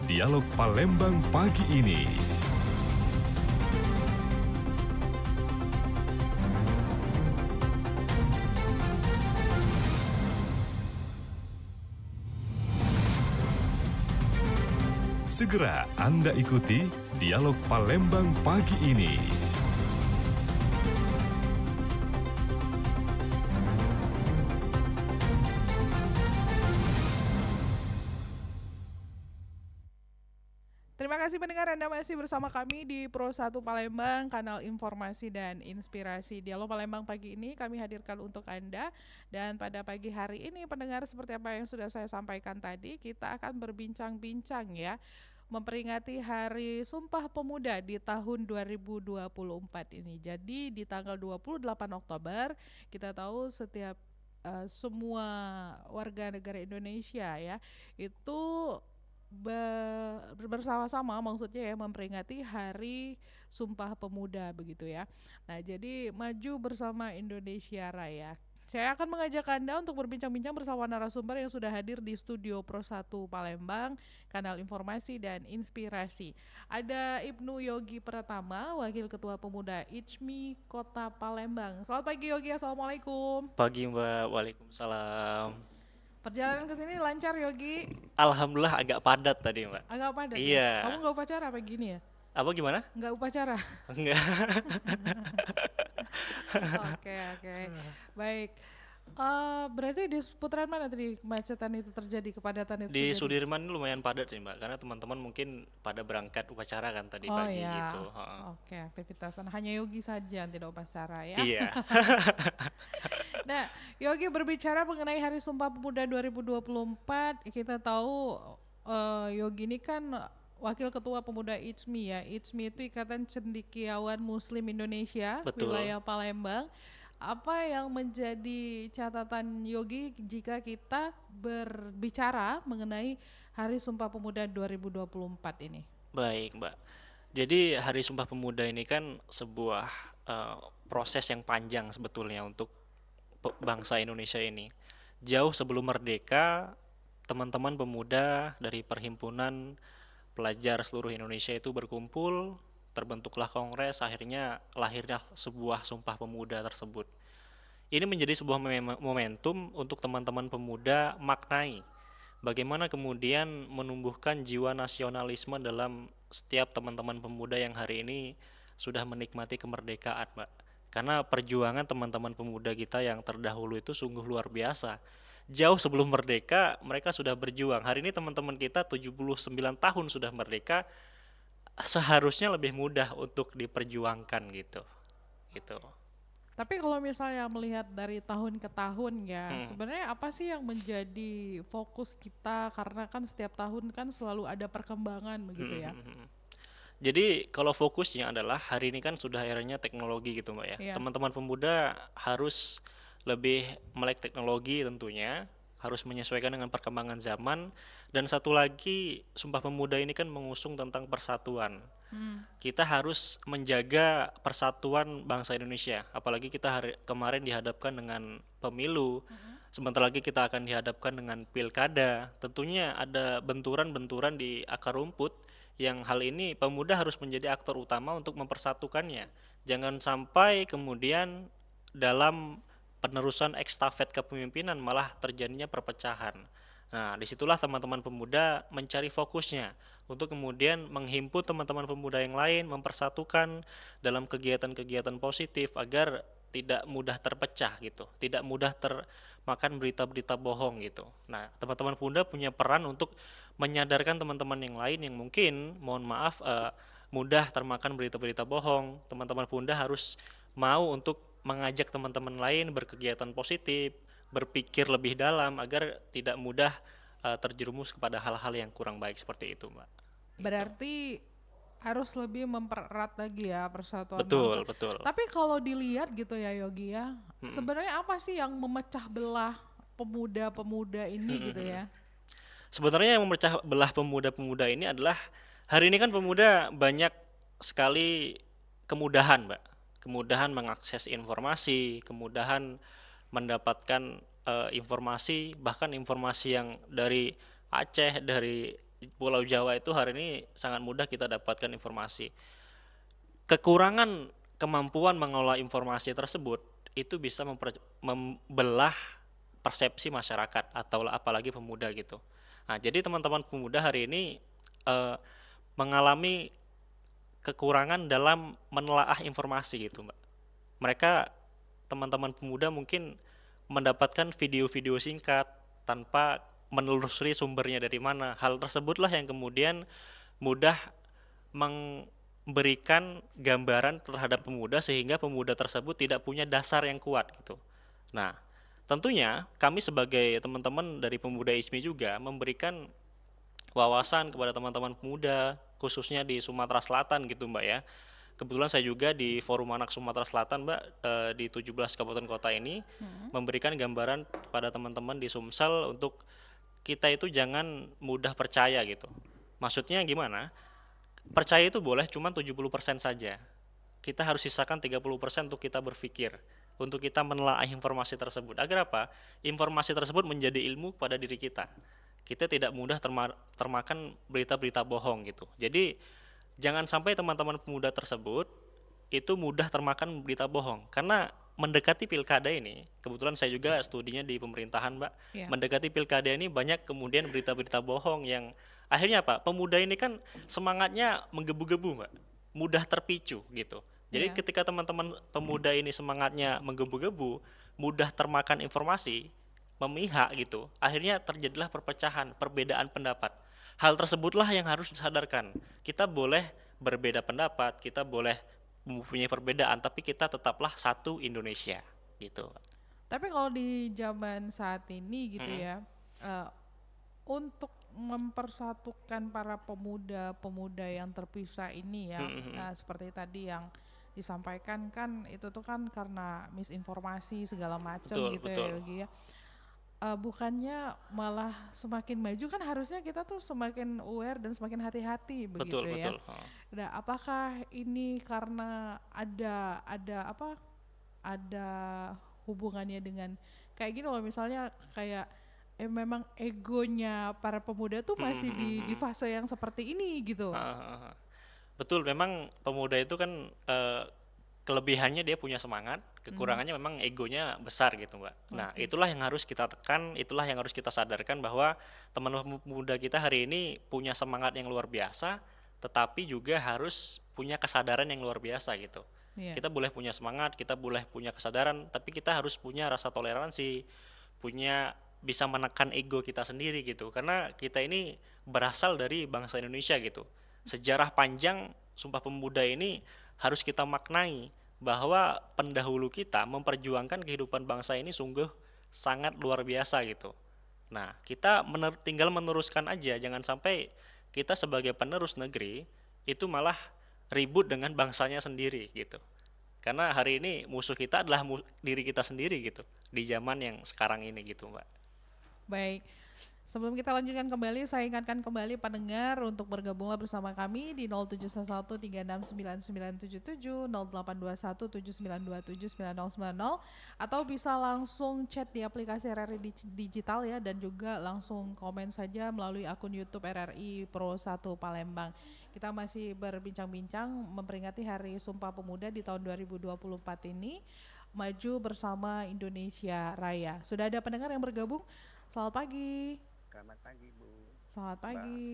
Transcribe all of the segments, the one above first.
Dialog Palembang pagi ini. Segera Anda ikuti Dialog Palembang pagi ini. Terima kasih pendengar, Anda masih bersama kami di Pro 1 Palembang, kanal informasi dan inspirasi. Dialog Palembang pagi ini kami hadirkan untuk Anda. Dan pada pagi hari ini pendengar, seperti apa yang sudah saya sampaikan tadi, kita akan berbincang-bincang ya, memperingati Hari Sumpah Pemuda di tahun 2024 ini. Jadi di tanggal 28 Oktober, kita tahu setiap semua warga negara Indonesia ya, itu bersama-sama, maksudnya ya, memperingati Hari Sumpah Pemuda begitu ya. Nah, jadi maju bersama Indonesia Raya. Saya akan mengajak Anda untuk berbincang-bincang bersama narasumber yang sudah hadir di studio Pro 1 Palembang, kanal informasi dan inspirasi. Ada Ibnu Yogi Pratama, Wakil Ketua Pemuda ICMI Kota Palembang. Selamat pagi Yogi, Assalamualaikum. Pagi Mbak, Waalaikumsalam. Perjalanan ke sini lancar Yogi? Alhamdulillah agak padat tadi Mbak. Agak padat ya? Kamu Iya. nggak upacara apa gini ya? Apa gimana? Nggak upacara? Enggak. Oke. Baik. Berarti di seputaran mana tadi kemacetan itu terjadi, kepadatan itu Di terjadi? Sudirman ini lumayan padat sih Mbak, karena teman-teman mungkin pada berangkat upacara kan tadi Oh pagi ya, gitu. Heeh. oke, aktivitasan hanya Yogi saja yang tidak upacara ya. Iya. Nah, Yogi, berbicara mengenai Hari Sumpah Pemuda 2024, kita tahu Yogi ini kan Wakil Ketua Pemuda ICMI ya. ICMI itu Ikatan Cendekiawan Muslim Indonesia, Betul. wilayah Palembang. Apa yang menjadi catatan Yogi jika kita berbicara mengenai Hari Sumpah Pemuda 2024 ini? Baik Mbak. Jadi Hari Sumpah Pemuda ini kan sebuah eh, proses yang panjang sebetulnya untuk bangsa Indonesia ini. Jauh sebelum merdeka, teman-teman pemuda dari perhimpunan pelajar seluruh Indonesia itu berkumpul, terbentuklah kongres, akhirnya lahirnya sebuah Sumpah Pemuda tersebut. Ini menjadi sebuah momentum untuk teman-teman pemuda maknai bagaimana kemudian menumbuhkan jiwa nasionalisme dalam setiap teman-teman pemuda yang hari ini sudah menikmati kemerdekaan, Mbak. Karena perjuangan teman-teman pemuda kita yang terdahulu itu sungguh luar biasa. Jauh sebelum merdeka, mereka sudah berjuang. Hari ini teman-teman kita 79 tahun sudah merdeka, seharusnya lebih mudah untuk diperjuangkan gitu. Gitu. Tapi kalau misalnya melihat dari tahun ke tahun ya, Hmm. sebenarnya apa sih yang menjadi fokus kita? Karena kan setiap tahun kan selalu ada perkembangan begitu ya. Jadi kalau fokusnya adalah hari ini kan sudah eranya teknologi gitu Mbak ya. Iya. Teman-teman pemuda harus lebih melek teknologi tentunya, harus menyesuaikan dengan perkembangan zaman. Dan satu lagi, Sumpah Pemuda ini kan mengusung tentang persatuan. Kita harus menjaga persatuan bangsa Indonesia. Apalagi kita kemarin dihadapkan dengan pemilu. Sebentar lagi kita akan dihadapkan dengan pilkada. Tentunya ada benturan-benturan di akar rumput yang hal ini pemuda harus menjadi aktor utama untuk mempersatukannya. Jangan sampai kemudian dalam penerusan estafet kepemimpinan malah terjadinya perpecahan. Nah, disitulah teman-teman pemuda mencari fokusnya untuk kemudian menghimpun teman-teman pemuda yang lain, mempersatukan dalam kegiatan-kegiatan positif agar tidak mudah terpecah gitu, tidak mudah termakan berita-berita bohong gitu. Nah, teman-teman pemuda punya peran untuk menyadarkan teman-teman yang lain yang mungkin, mohon maaf, mudah termakan berita-berita bohong. Teman-teman pemuda harus mau untuk mengajak teman-teman lain berkegiatan positif, berpikir lebih dalam agar tidak mudah terjerumus kepada hal-hal yang kurang baik seperti itu, Mbak. Gitu. Berarti harus lebih mempererat lagi ya persatuan bangsa. Betul, betul. Tapi kalau dilihat gitu ya Yogi ya, sebenarnya apa sih yang memecah belah pemuda-pemuda ini gitu ya? Sebenarnya yang memecah belah pemuda-pemuda ini adalah hari ini kan pemuda banyak sekali kemudahan, Mbak. Kemudahan mengakses informasi, kemudahan mendapatkan informasi, bahkan informasi yang dari Aceh, dari Pulau Jawa itu hari ini sangat mudah kita dapatkan informasi. Kekurangan kemampuan mengolah informasi tersebut itu bisa membelah persepsi masyarakat atau apalagi pemuda gitu. Nah, jadi teman-teman pemuda hari ini eh, mengalami kekurangan dalam menelaah informasi gitu, Mbak. Mereka teman-teman pemuda mungkin mendapatkan video-video singkat tanpa menelusuri sumbernya dari mana. Hal tersebutlah yang kemudian mudah memberikan gambaran terhadap pemuda sehingga pemuda tersebut tidak punya dasar yang kuat gitu. Nah, tentunya kami sebagai teman-teman dari Pemuda ISMI juga memberikan wawasan kepada teman-teman pemuda khususnya di Sumatera Selatan gitu Mbak ya. Kebetulan saya juga di Forum Anak Sumatera Selatan Mbak, di 17 kabupaten kota ini memberikan gambaran pada teman-teman di Sumsel untuk kita itu jangan mudah percaya gitu. Maksudnya gimana? Percaya itu boleh cuma 70% saja. Kita harus sisakan 30% untuk kita berpikir, untuk kita menelaah informasi tersebut. Agar apa? Informasi tersebut menjadi ilmu pada diri kita. Kita tidak mudah termakan berita-berita bohong gitu. Jadi jangan sampai teman-teman pemuda tersebut itu mudah termakan berita bohong. Karena mendekati pilkada ini, kebetulan saya juga studinya di pemerintahan, Mbak. Ya. Mendekati pilkada ini banyak kemudian berita-berita bohong yang akhirnya apa? Pemuda ini kan semangatnya menggebu-gebu, Mbak. Mudah terpicu gitu. Jadi Iya. ketika teman-teman pemuda ini semangatnya menggebu-gebu, mudah termakan informasi, memihak gitu, akhirnya terjadilah perpecahan, perbedaan pendapat. Hal tersebutlah yang harus disadarkan. Kita boleh berbeda pendapat, kita boleh mempunyai perbedaan, tapi kita tetaplah satu Indonesia gitu. Tapi kalau di zaman saat ini gitu Mm-mm. ya, eh, untuk mempersatukan para pemuda-pemuda yang terpisah ini ya, Mm-mm. seperti tadi yang disampaikan kan itu tuh kan karena misinformasi segala macam Betul, gitu ya betul. Yogi ya. Bukannya malah semakin maju kan harusnya kita tuh semakin aware dan semakin hati-hati Betul, begitu ya. betul. Oh. Nah, apakah ini karena ada apa? Ada hubungannya dengan kayak gini loh misalnya kayak memang egonya para pemuda tuh masih di Mm-mm. fase yang seperti ini gitu. Ah, ah, ah. Betul, memang pemuda itu kan kelebihannya dia punya semangat, Mhm. kekurangannya memang egonya besar gitu, Mbak. Nah, Oke. itulah yang harus kita tekan, itulah yang harus kita sadarkan bahwa teman-teman muda kita hari ini punya semangat yang luar biasa, tetapi juga harus punya kesadaran yang luar biasa gitu. Iya. Kita boleh punya semangat, kita boleh punya kesadaran, tapi kita harus punya rasa toleransi, punya bisa menekan ego kita sendiri gitu. Karena kita ini berasal dari bangsa Indonesia gitu. Sejarah panjang Sumpah Pemuda ini harus kita maknai bahwa pendahulu kita memperjuangkan kehidupan bangsa ini sungguh sangat luar biasa gitu. Nah, kita tinggal meneruskan aja, jangan sampai kita sebagai penerus negeri itu malah ribut dengan bangsanya sendiri gitu. Karena hari ini musuh kita adalah diri kita sendiri gitu di zaman yang sekarang ini gitu, Mbak. Baik. Sebelum kita lanjutkan kembali, saya ingatkan kembali pendengar untuk bergabunglah bersama kami di 0711 369977, 0821 7927 9090, atau bisa langsung chat di aplikasi RRI Digital ya, dan juga langsung komen saja melalui akun YouTube RRI Pro 1 Palembang. Kita masih berbincang-bincang memperingati Hari Sumpah Pemuda di tahun 2024 ini, maju bersama Indonesia Raya. Sudah ada pendengar yang bergabung? Selamat pagi. Selamat pagi Bu. Selamat Mbak, pagi.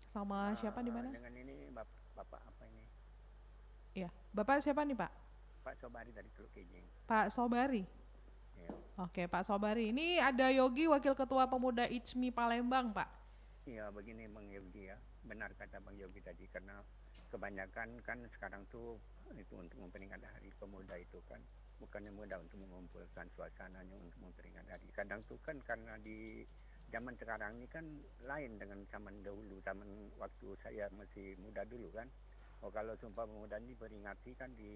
Sama siapa di mana? dengan ini Bapak apa ini? Iya, Bapak siapa nih, Pak? Pak Sobari dari Teluk Kijing. Pak Sobari. Ya. Oke, Pak Sobari. Ini ada Yogi, Wakil Ketua Pemuda ICMI Palembang, Pak. Iya, begini Bang Yogi ya. Benar kata Bang Yogi tadi karena kebanyakan kan sekarang tuh itu untuk memperingati Hari Pemuda itu kan bukannya mudah untuk mengumpulkan suasananya untuk memperingati hari. Kadang tuh kan karena di zaman sekarang ini kan lain dengan zaman dahulu, zaman waktu saya masih muda dulu kan. Oh kalau Sumpah Pemuda ini peringati kan di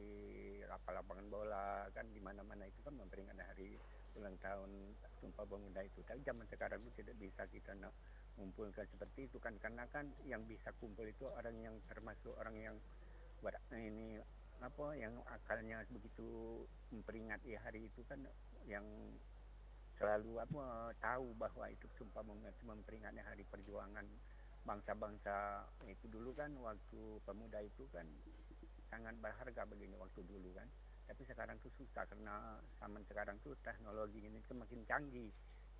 lapangan bola kan di mana-mana itu kan memperingati hari ulang tahun Sumpah Pemuda itu. Tapi zaman sekarang itu tidak bisa kita mengumpulkan seperti itu kan karena kan yang bisa kumpul itu orang yang termasuk orang yang ini apa yang akalnya begitu memperingati hari itu kan yang selalu tahu bahwa itu Sumpah memperingati hari perjuangan bangsa-bangsa itu dulu kan waktu pemuda itu kan sangat berharga begini waktu dulu kan. Tapi sekarang tuh susah karena zaman sekarang tuh teknologi ini semakin canggih.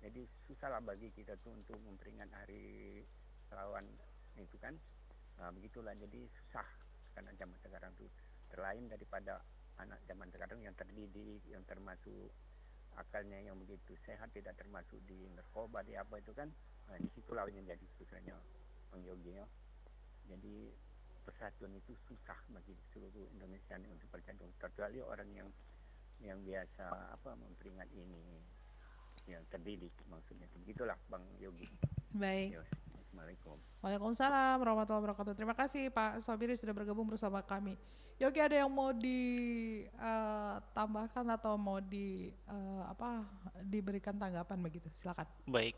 Jadi susah lah bagi kita tuh untuk memperingat hari pahlawan itu kan. Nah, begitulah jadi susah karena zaman sekarang tuh terlain daripada anak zaman sekarang yang terdidik, yang termasuk akalnya yang begitu sehat, tidak termasuk di narkoba di apa itu kan. Nah, disitulah yang jadi susahnya Bang Yogi ya. Jadi persatuan itu susah bagi seluruh Indonesia ini untuk bersatu, kecuali orang yang biasa memperingat ini, yang terdidik maksudnya. Begitulah Bang Yogi. Baik. Ya, Assalamualaikum. Waalaikumsalam warahmatullahi wabarakatuh. Terima kasih Pak Sobiri sudah bergabung bersama kami. Yogi, ada yang mau ditambahkan atau mau diberikan tanggapan begitu? Silakan. Baik,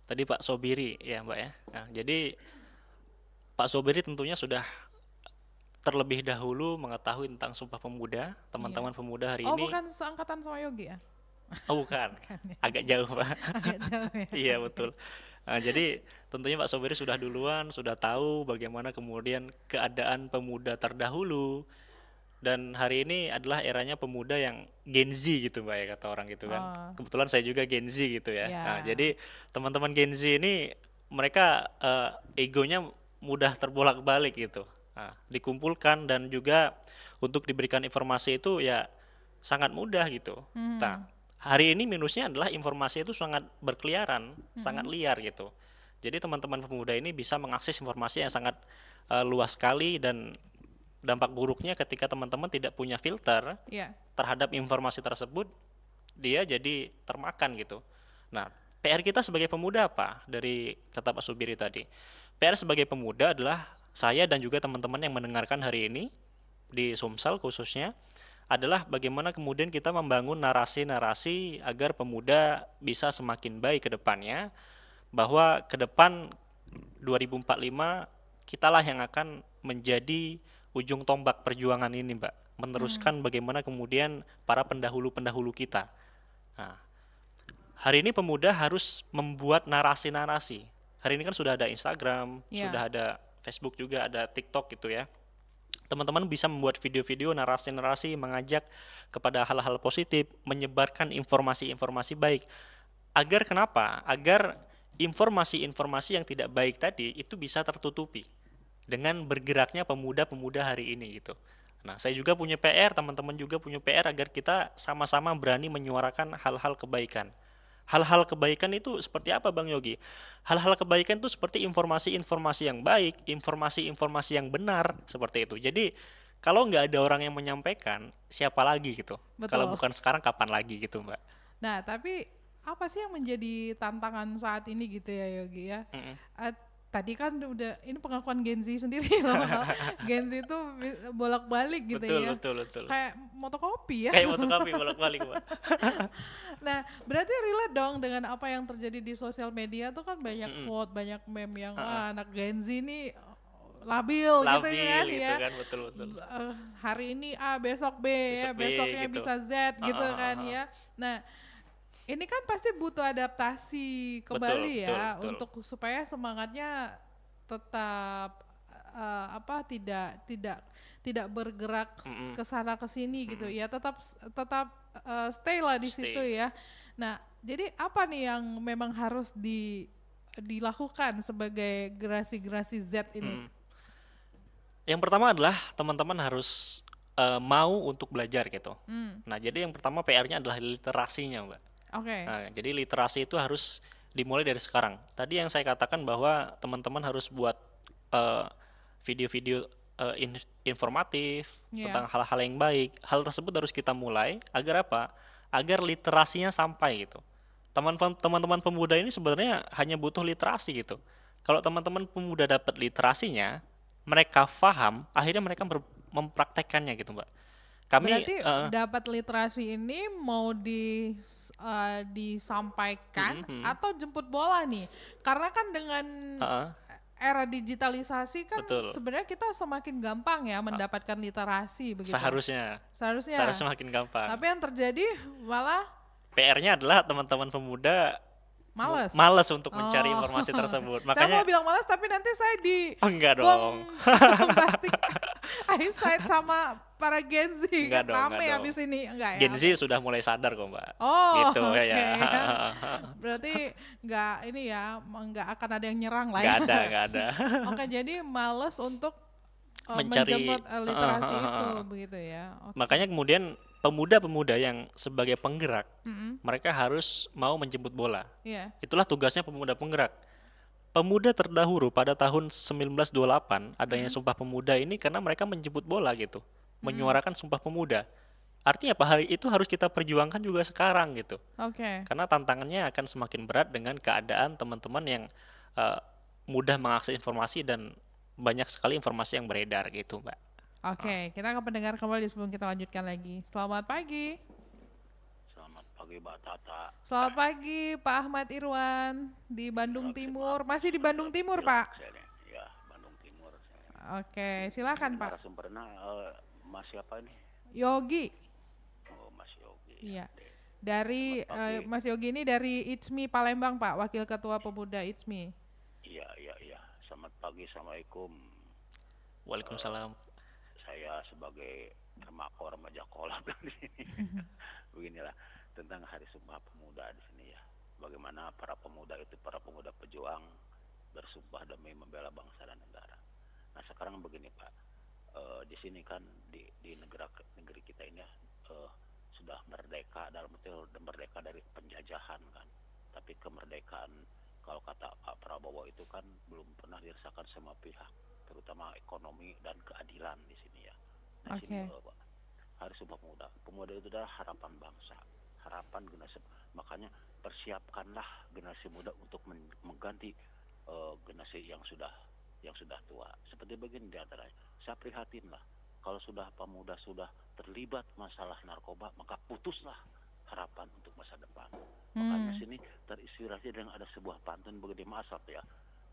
tadi Pak Sobiri ya Mbak ya. Nah, jadi Pak Sobiri tentunya sudah terlebih dahulu mengetahui tentang Sumpah Pemuda, teman-teman pemuda hari Oh, ini. bukan seangkatan sama Yogi ya? Oh bukan, Bukan ya. agak jauh Pak. Agak jauh ya. Iya betul. Nah, jadi tentunya Pak Sobiri sudah duluan, sudah tahu bagaimana kemudian keadaan pemuda terdahulu. Dan hari ini adalah eranya pemuda yang Gen Z gitu Mbak ya, kata orang gitu kan. Oh. Kebetulan saya juga Gen Z gitu ya. Ya. Nah, jadi teman-teman Gen Z ini mereka egonya mudah terbolak-balik gitu. Nah, dikumpulkan dan juga untuk diberikan informasi itu ya sangat mudah gitu. Nah, hari ini minusnya adalah informasi itu sangat berkeliaran, sangat liar gitu. Jadi teman-teman pemuda ini bisa mengakses informasi yang sangat luas sekali, dan dampak buruknya ketika teman-teman tidak punya filter Iya. terhadap informasi tersebut, dia jadi termakan gitu. Nah, PR kita sebagai pemuda apa? Dari kata Pak Subiri tadi, PR sebagai pemuda adalah saya dan juga teman-teman yang mendengarkan hari ini di Sumsel khususnya, adalah bagaimana kemudian kita membangun narasi-narasi agar pemuda bisa semakin baik ke depannya, bahwa ke depan 2045 kitalah yang akan menjadi ujung tombak perjuangan ini Mbak, meneruskan bagaimana kemudian para pendahulu-pendahulu kita. Nah, hari ini pemuda harus membuat narasi-narasi. Hari ini kan sudah ada Instagram, Ya. sudah ada Facebook juga, ada TikTok gitu ya. Teman-teman bisa membuat video-video narasi-narasi mengajak kepada hal-hal positif, menyebarkan informasi-informasi baik. Agar kenapa? Agar informasi-informasi yang tidak baik tadi itu bisa tertutupi dengan bergeraknya pemuda-pemuda hari ini gitu. Nah, saya juga punya PR, teman-teman juga punya PR agar kita sama-sama berani menyuarakan hal-hal kebaikan. Hal-hal kebaikan itu seperti apa Bang Yogi? Hal-hal kebaikan itu seperti informasi-informasi yang baik, informasi-informasi yang benar, seperti itu. Jadi kalau nggak ada orang yang menyampaikan, siapa lagi gitu? Betul. Kalau bukan sekarang, kapan lagi gitu Mbak? Nah, tapi apa sih yang menjadi tantangan saat ini gitu ya Yogi ya? Tadi kan udah, ini pengakuan Gen Z sendiri loh. Gen Z itu bolak-balik gitu Betul, ya. betul. Kayak motokopi ya. Kayak fotokopi bolak-balik Mbak. Nah, berarti relate dong dengan apa yang terjadi di sosial media tuh kan banyak quote, banyak meme yang wah anak Gen Z ini labil gitu Labil kan gitu ya. kan, betul. Hari ini A, besok B ya, Besok B besoknya gitu. bisa Z gitu kan ya. Nah, ini kan pasti butuh adaptasi kembali ya betul. untuk supaya semangatnya tetap tidak bergerak ke sana ke sini gitu ya, tetap stay lah di Stay. situ ya. Nah, jadi apa nih yang memang harus dilakukan sebagai generasi Z ini? Yang pertama adalah teman-teman harus mau untuk belajar gitu. Nah, jadi yang pertama PR-nya adalah literasinya Mbak. Oke. Nah, jadi literasi itu harus dimulai dari sekarang. Tadi yang saya katakan bahwa teman-teman harus buat video-video informatif Iya. tentang hal-hal yang baik. Hal tersebut harus kita mulai agar apa? Agar literasinya sampai gitu. Teman-teman pemuda ini sebenarnya hanya butuh literasi gitu. Kalau teman-teman pemuda dapat literasinya, mereka paham, akhirnya mereka mempraktekkannya gitu, Mbak. Kami Berarti dapat literasi ini mau disampaikan atau jemput bola nih? Karena kan dengan era digitalisasi kan Betul. sebenarnya kita semakin gampang ya mendapatkan literasi begitu. seharusnya Seharusnya. makin gampang. Tapi yang terjadi malah PR-nya adalah teman-teman pemuda Males. males untuk mencari Oh. informasi tersebut. Saya mau Makanya bilang malas tapi nanti saya di enggak bom dong. plastik Einstein sama para Gen Z Enggak kan dong, rame enggak habis dong. ini enggak ya? Gen Z sudah mulai sadar kok, Mbak. Oh, Gitu oke. ya. Berarti nggak ini ya, nggak akan ada yang nyerang lah Enggak ya. ada, enggak ada. Oke, jadi males untuk Mencari menjemput literasi itu begitu ya. Oke. Makanya kemudian pemuda-pemuda yang sebagai penggerak, Mm-mm. mereka harus mau menjemput bola. Iya. Itulah tugasnya pemuda penggerak. Pemuda terdahulu pada tahun 1928 adanya Sumpah Pemuda ini karena mereka menjemput bola gitu, menyuarakan Sumpah Pemuda. Artinya apa? Hari itu harus kita perjuangkan juga sekarang gitu. Oke. Karena tantangannya akan semakin berat dengan keadaan teman-teman yang eh, mudah mengakses informasi dan banyak sekali informasi yang beredar gitu, Mbak. Oke, kita akan pendengar kembali sebelum kita lanjutkan lagi. Selamat pagi. Selamat pagi Mbak Tata. Selamat pagi Pak Ahmad Irwan di Bandung Timur. Masih di Bandung Timur, Pak? Saya nih, ya Bandung Timur. Saya. Oke, silakan Pak. Narasumbernya Mas siapa ini? Yogi. Oh Mas Yogi. Iya. Dari Selamat pagi. Mas Yogi ini dari ITSMI Palembang, Pak, Wakil Ketua Pemuda ITSMI. Iya. Selamat pagi, Assalamualaikum. Waalaikumsalam. Saya sebagai remaja kolab di sini. Beginilah tentang Hari Sumpah Pemuda di sini ya. Bagaimana para pemuda itu, para pemuda pejuang bersumpah demi membela bangsa dan negara. Nah sekarang begini Pak, di sini kan di negeri kita ini ya, sudah merdeka, dalam arti merdeka dari penjajahan kan. Tapi kemerdekaan kalau kata Pak Prabowo itu kan belum pernah dirasakan semua pihak, terutama ekonomi dan keadilan di sini ya. Nah Oke. sini Pak, Hari Sumpah Pemuda. Pemuda itu adalah harapan bangsa, harapan generasi. Makanya persiapkanlah generasi muda untuk mengganti generasi yang sudah tua. Seperti begini di antaranya, saya prihatin lah kalau sudah pemuda sudah terlibat masalah narkoba, maka putuslah harapan untuk masa depan. Makanya sini terinspirasi dengan ada sebuah pantun begini, maaf ya,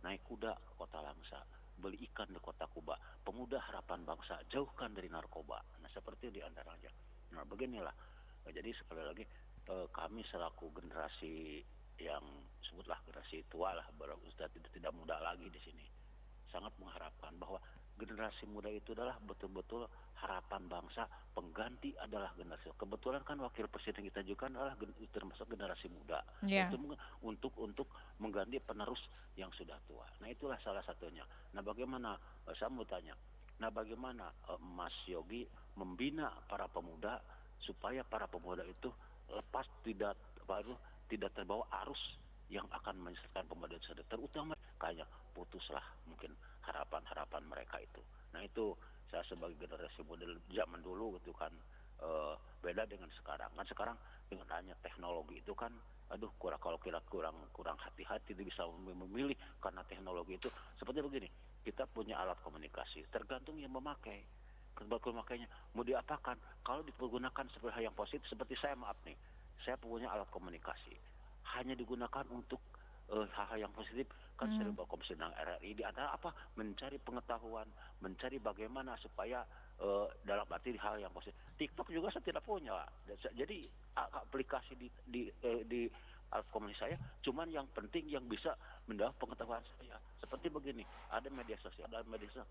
naik kuda ke kota Langsa, beli ikan di kota Kuba, pemuda harapan bangsa jauhkan dari narkoba. Nah seperti di antaranya. Nah beginilah. Jadi sekali lagi kami selaku generasi yang sebutlah generasi tua lah, sudah tidak muda lagi di sini, sangat mengharapkan bahwa generasi muda itu adalah betul-betul harapan bangsa, pengganti adalah generasi. Kebetulan kan wakil presiden kita juga adalah termasuk generasi muda. Iya. Itu untuk mengganti penerus yang sudah tua. Nah itulah salah satunya. Nah bagaimana saya mau tanya, nah bagaimana Mas Yogi membina para pemuda supaya para pemuda itu lepas tidak terbawa arus yang akan menyesatkan pemuda itu, terutama kayak putuslah mungkin harapan mereka itu. Nah itu saya sebagai generasi muda zaman dulu gitu kan, beda dengan sekarang. Kan sekarang dengan hanya teknologi itu kan, aduh kurang hati-hati itu bisa memilih karena teknologi itu seperti begini. Kita punya alat komunikasi, tergantung yang memakai. Makanya mau diapakan? Kalau digunakan sebagai hal yang positif, seperti saya saya punya alat komunikasi, hanya digunakan untuk hal-hal yang positif kan. Serba Komisi RRI di antara apa, mencari pengetahuan, mencari bagaimana supaya dalam arti hal yang positif. TikTok juga saya tidak punya, jadi aplikasi di alat komunikasi saya cuman yang penting yang bisa mendapat pengetahuan saya. Seperti begini, ada media sosial,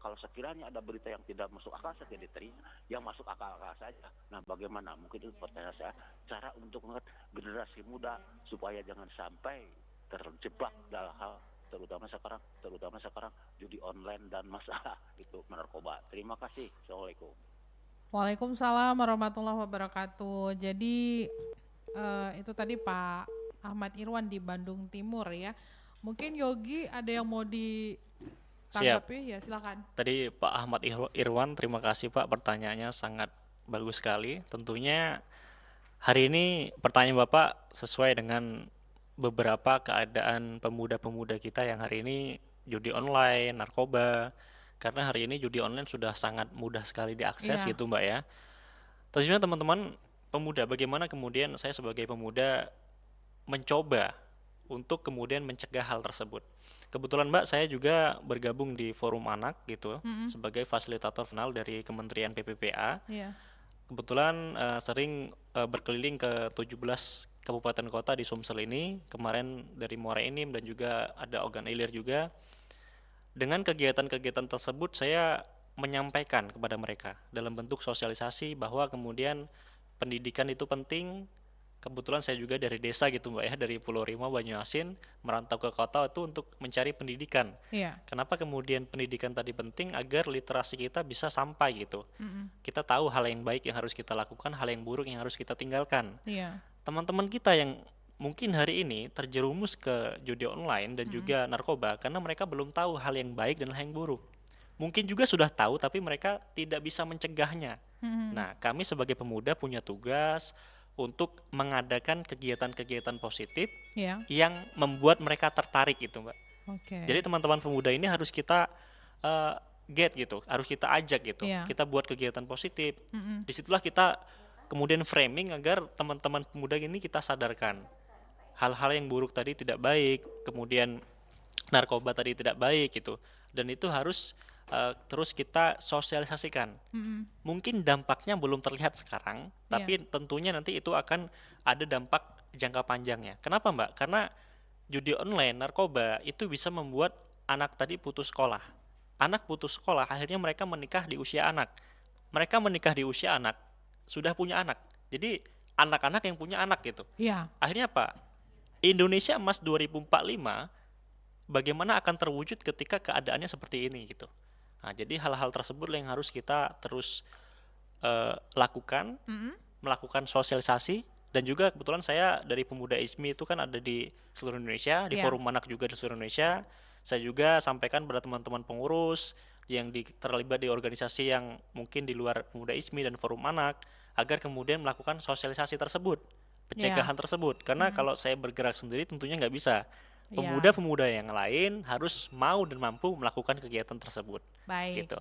kalau sekiranya ada berita yang tidak masuk akal saya tidak terima, yang masuk akal saja. Nah bagaimana, mungkin itu pertanyaan saya, cara untuk mengangkat generasi muda supaya jangan sampai terjebak dalam hal terutama sekarang judi online dan masalah itu narkoba. Terima kasih. Assalamualaikum. Waalaikumsalam warahmatullahi wabarakatuh. Jadi itu tadi Pak Ahmad Irwan di Bandung Timur ya. Mungkin Yogi ada yang mau ditanggapi? Ya silakan. Tadi Pak Ahmad Irwan, terima kasih Pak, pertanyaannya sangat bagus sekali. Tentunya hari ini pertanyaan Bapak sesuai dengan beberapa keadaan pemuda-pemuda kita yang hari ini judi online, narkoba. Karena hari ini judi online sudah sangat mudah sekali diakses Iya. gitu Mbak ya. Tentunya teman-teman pemuda, bagaimana kemudian saya sebagai pemuda mencoba untuk kemudian mencegah hal tersebut. Kebetulan Mbak, saya juga bergabung di Forum Anak gitu sebagai fasilitator final dari Kementerian PPPA. Iya. Kebetulan sering berkeliling ke 17 kabupaten kota di Sumsel ini. Kemarin dari Muara Enim dan juga ada Ogan Ilir juga. Dengan kegiatan-kegiatan tersebut saya menyampaikan kepada mereka dalam bentuk sosialisasi bahwa kemudian pendidikan itu penting. Kebetulan saya juga dari desa gitu Mbak ya, dari Pulau Rima, Banyuasin, merantau ke kota itu untuk mencari pendidikan. Iya. Kenapa kemudian pendidikan tadi penting? Agar literasi kita bisa sampai gitu. Mm-mm. Kita tahu hal yang baik yang harus kita lakukan, hal yang buruk yang harus kita tinggalkan. Iya. Teman-teman kita yang mungkin hari ini terjerumus ke judi online dan juga narkoba karena mereka belum tahu hal yang baik dan hal yang buruk. Mungkin juga sudah tahu tapi mereka tidak bisa mencegahnya. Mm-mm. Nah, kami sebagai pemuda punya tugas untuk mengadakan kegiatan-kegiatan positif Iya. yang membuat mereka tertarik gitu, Mbak. Oke. Jadi teman-teman pemuda ini harus kita eh, get gitu, harus kita ajak gitu. Iya. Kita buat kegiatan positif. Mm-mm. Disitulah kita kemudian framing agar teman-teman pemuda ini kita sadarkan hal-hal yang buruk tadi tidak baik, kemudian narkoba tadi tidak baik gitu. Dan itu harus terus kita sosialisasikan. Mm-mm. Mungkin dampaknya belum terlihat sekarang, Iya. tapi tentunya nanti itu akan ada dampak jangka panjangnya. Kenapa, Mbak? Karena judi online, narkoba itu bisa membuat anak tadi putus sekolah. Anak putus sekolah, akhirnya mereka menikah di usia anak. Mereka menikah di usia anak, sudah punya anak. Jadi anak-anak yang punya anak gitu. Iya. Akhirnya apa? Indonesia Emas 2045 bagaimana akan terwujud ketika keadaannya seperti ini gitu. Nah, jadi hal-hal tersebut yang harus kita terus lakukan, Mm-mm. melakukan sosialisasi, dan juga kebetulan saya dari Pemuda ISMI itu kan ada di seluruh Indonesia, di Iya. Forum Anak juga di seluruh Indonesia. Saya juga sampaikan pada teman-teman pengurus yang terlibat di organisasi yang mungkin di luar Pemuda ISMI dan Forum Anak agar kemudian melakukan sosialisasi tersebut, Iya. pencegahan tersebut. Karena kalau saya bergerak sendiri tentunya nggak bisa. Iya. Pemuda-pemuda yang lain harus mau dan mampu melakukan kegiatan tersebut. Baik. Gitu.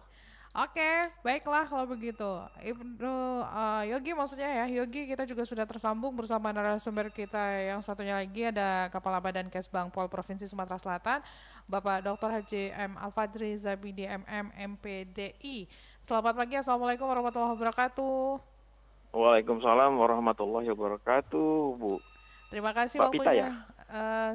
Oke, baiklah kalau begitu. Ibnu Yogi maksudnya ya, Yogi kita juga sudah tersambung bersama narasumber kita yang satunya lagi ada Kepala Badan Kesbang Pol Provinsi Sumatera Selatan, Bapak Dr. Haji M. Al-Fajri Zabidi MM MPDI. Selamat pagi, Assalamualaikum warahmatullahi wabarakatuh. Waalaikumsalam warahmatullahi wabarakatuh, Bu. Terima kasih Mbak Pita waktunya. ya?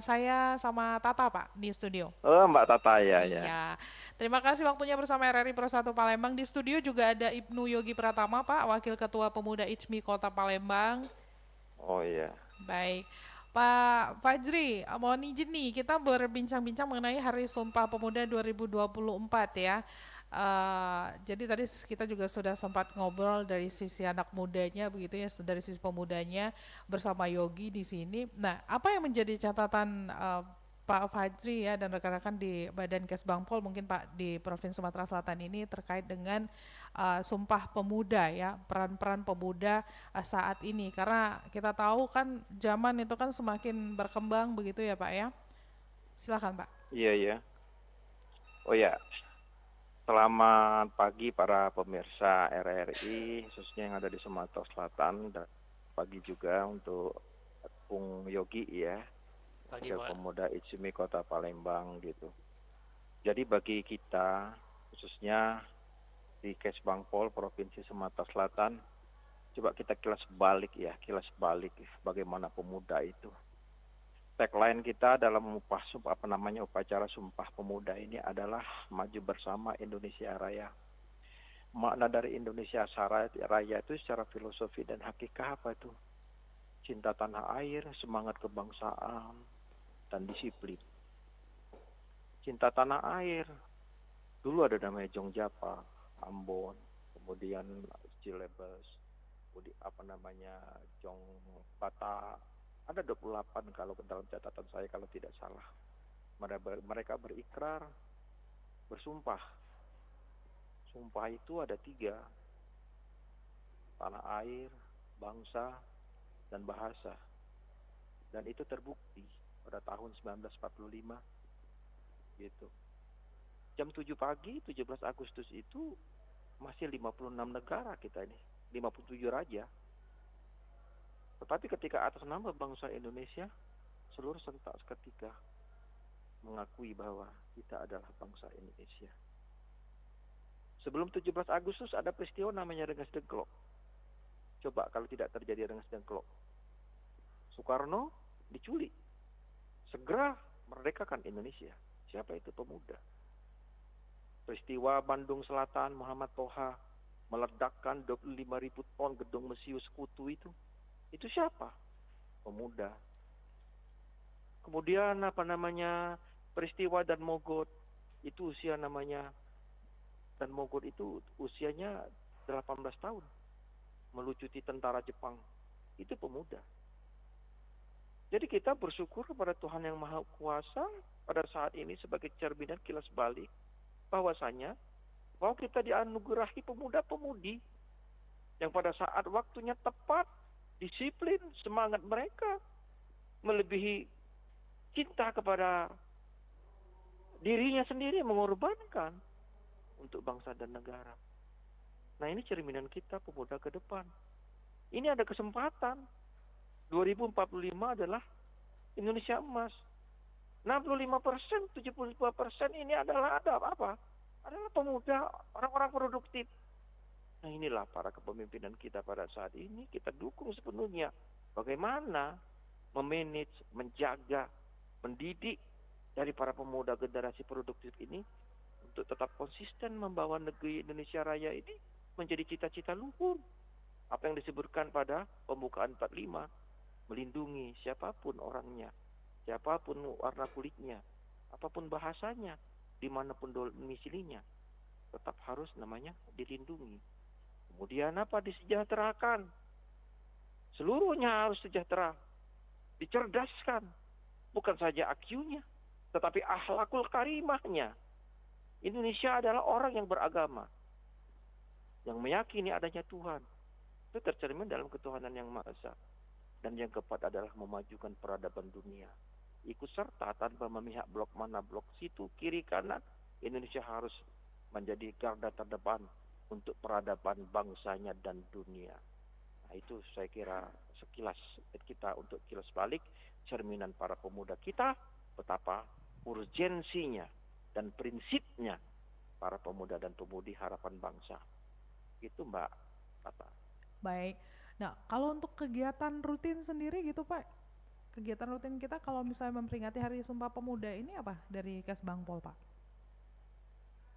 Saya sama Tata Pak di studio. Mbak Tata ya. Iya. Terima kasih waktunya bersama RRI Pro 1 Palembang. Di studio juga ada Ibnu Yogi Pratama Pak, Wakil Ketua Pemuda ICMI Kota Palembang. Oh iya. Baik. Pak Fajri, mohon izin nih, kita berbincang-bincang mengenai Hari Sumpah Pemuda 2024 ya. Jadi tadi kita juga sudah sempat ngobrol dari sisi anak mudanya begitu ya, dari sisi pemudanya bersama Yogi di sini. Nah, apa yang menjadi catatan Pak Fajri ya dan rekan-rekan di Badan Kesbangpol mungkin Pak di Provinsi Sumatera Selatan ini terkait dengan Sumpah Pemuda ya, peran-peran pemuda saat ini, karena kita tahu kan zaman itu kan semakin berkembang begitu ya Pak ya. Silakan Pak. Iya. Oh ya. Selamat pagi para pemirsa RRI, khususnya yang ada di Sumatera Selatan, dan pagi juga untuk Bung Yogi ya, Pagi, Wakil Pak. Pemuda ICMI Kota Palembang gitu. Jadi bagi kita, khususnya di Kesbangpol Provinsi Sumatera Selatan, coba kita kilas balik bagaimana pemuda itu. Tagline kita dalam upacara Sumpah Pemuda ini adalah maju bersama Indonesia Raya. Makna dari Indonesia Raya itu secara filosofi dan hakikat apa itu? Cinta tanah air, semangat kebangsaan, dan disiplin. Cinta tanah air. Dulu ada namanya Jongjapa, Ambon, kemudian Cilebes, Jongbata. Ada 28 kalau dalam catatan saya kalau tidak salah. Mereka berikrar, bersumpah. Sumpah itu ada 3. Tanah air, bangsa, dan bahasa. Dan itu terbukti pada tahun 1945. Gitu. Jam 7 pagi, 17 Agustus itu masih 56 negara kita ini. 57 raja. Tetapi ketika atas nama bangsa Indonesia, seluruh serentak seketika mengakui bahwa kita adalah bangsa Indonesia. Sebelum 17 Agustus ada peristiwa namanya Rengas Dengklok. Coba kalau tidak terjadi Rengas Dengklok. Soekarno diculik. Segera merdekakan Indonesia. Siapa itu? Pemuda. Peristiwa Bandung Selatan, Muhammad Toha meledakkan 25.000 ton gedung Mesiu Sekutu itu siapa? Pemuda. Kemudian peristiwa Dan Mogot itu Dan Mogot itu usianya 18 tahun, melucuti tentara Jepang. Itu pemuda. Jadi kita bersyukur kepada Tuhan Yang Maha Kuasa pada saat ini sebagai cerminan kilas balik bahwasanya bahwa kita dianugerahi pemuda-pemudi yang pada saat waktunya tepat, disiplin, semangat mereka melebihi cinta kepada dirinya sendiri, mengorbankan untuk bangsa dan negara. Nah, ini cerminan kita pemuda ke depan. Ini ada kesempatan. 2045 adalah Indonesia emas. 65%, 72% ini adalah apa? Adalah pemuda, orang-orang produktif. Nah, inilah para kepemimpinan kita pada saat ini. Kita dukung sepenuhnya bagaimana memanage, menjaga, mendidik dari para pemuda generasi produktif ini untuk tetap konsisten membawa negeri Indonesia Raya ini menjadi cita-cita luhur. Apa yang disebutkan pada pembukaan 45, melindungi siapapun orangnya, siapapun warna kulitnya, apapun bahasanya, dimanapun domisilinya, tetap harus dilindungi. Kemudian disejahterakan. Seluruhnya harus sejahtera, dicerdaskan, bukan saja IQ-nya, tetapi akhlakul karimahnya. Indonesia adalah orang yang beragama, yang meyakini adanya Tuhan. Itu tercermin dalam ketuhanan Yang Maha Esa. Dan yang keempat adalah memajukan peradaban dunia. Ikut serta tanpa memihak blok mana, blok situ, kiri, kanan. Indonesia harus menjadi garda terdepan untuk peradaban bangsanya dan dunia. Nah, itu saya kira sekilas kita untuk kilas balik cerminan para pemuda kita, betapa urgensinya dan prinsipnya para pemuda dan pemudi harapan bangsa. Itu Mbak Tata. Baik. Nah, kalau untuk kegiatan rutin sendiri gitu Pak, kegiatan rutin kita kalau misalnya memperingati Hari Sumpah Pemuda ini apa dari Kesbangpol Pak?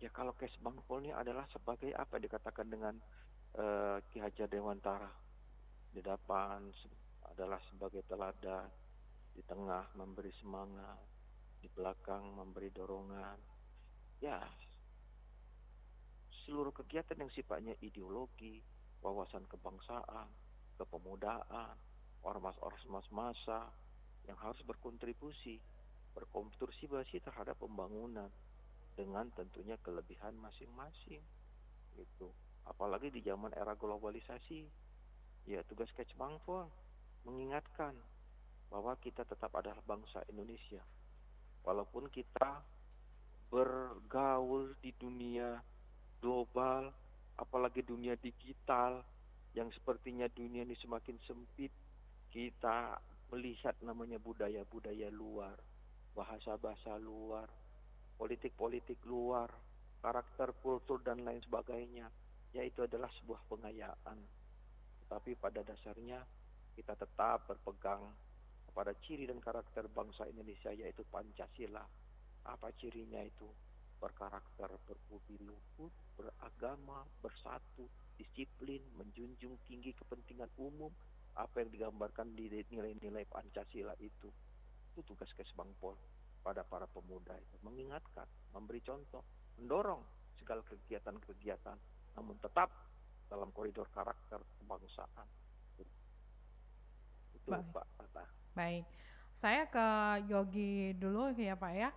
Ya, kalau Kesbangpol ini adalah sebagai apa dikatakan dengan Ki Hajar Dewantara. Di depan adalah sebagai teladan, di tengah memberi semangat, di belakang memberi dorongan. Ya, seluruh kegiatan yang sifatnya ideologi, wawasan kebangsaan, kepemudaan, ormas-ormas massa yang harus berkontribusi terhadap pembangunan dengan tentunya kelebihan masing-masing gitu. Apalagi di zaman era globalisasi, ya tugas Kesbangpol mengingatkan bahwa kita tetap adalah bangsa Indonesia. Walaupun kita bergaul di dunia global, apalagi dunia digital yang sepertinya dunia ini semakin sempit, kita melihat namanya budaya-budaya luar, bahasa-bahasa luar, politik-politik luar, karakter kultur dan lain sebagainya, yaitu adalah sebuah pengayaan. Tetapi pada dasarnya kita tetap berpegang kepada ciri dan karakter bangsa Indonesia, yaitu Pancasila. Apa cirinya itu? Berkarakter berbudi luhur, beragama, bersatu, disiplin, menjunjung tinggi kepentingan umum. Apa yang digambarkan di nilai-nilai Pancasila itu tugas Kesbangpol pada para pemuda itu, mengingatkan, memberi contoh, mendorong segala kegiatan-kegiatan, namun tetap dalam koridor karakter kebangsaan. Itu Pak Tata. Baik, saya ke Yogi dulu ya Pak ya.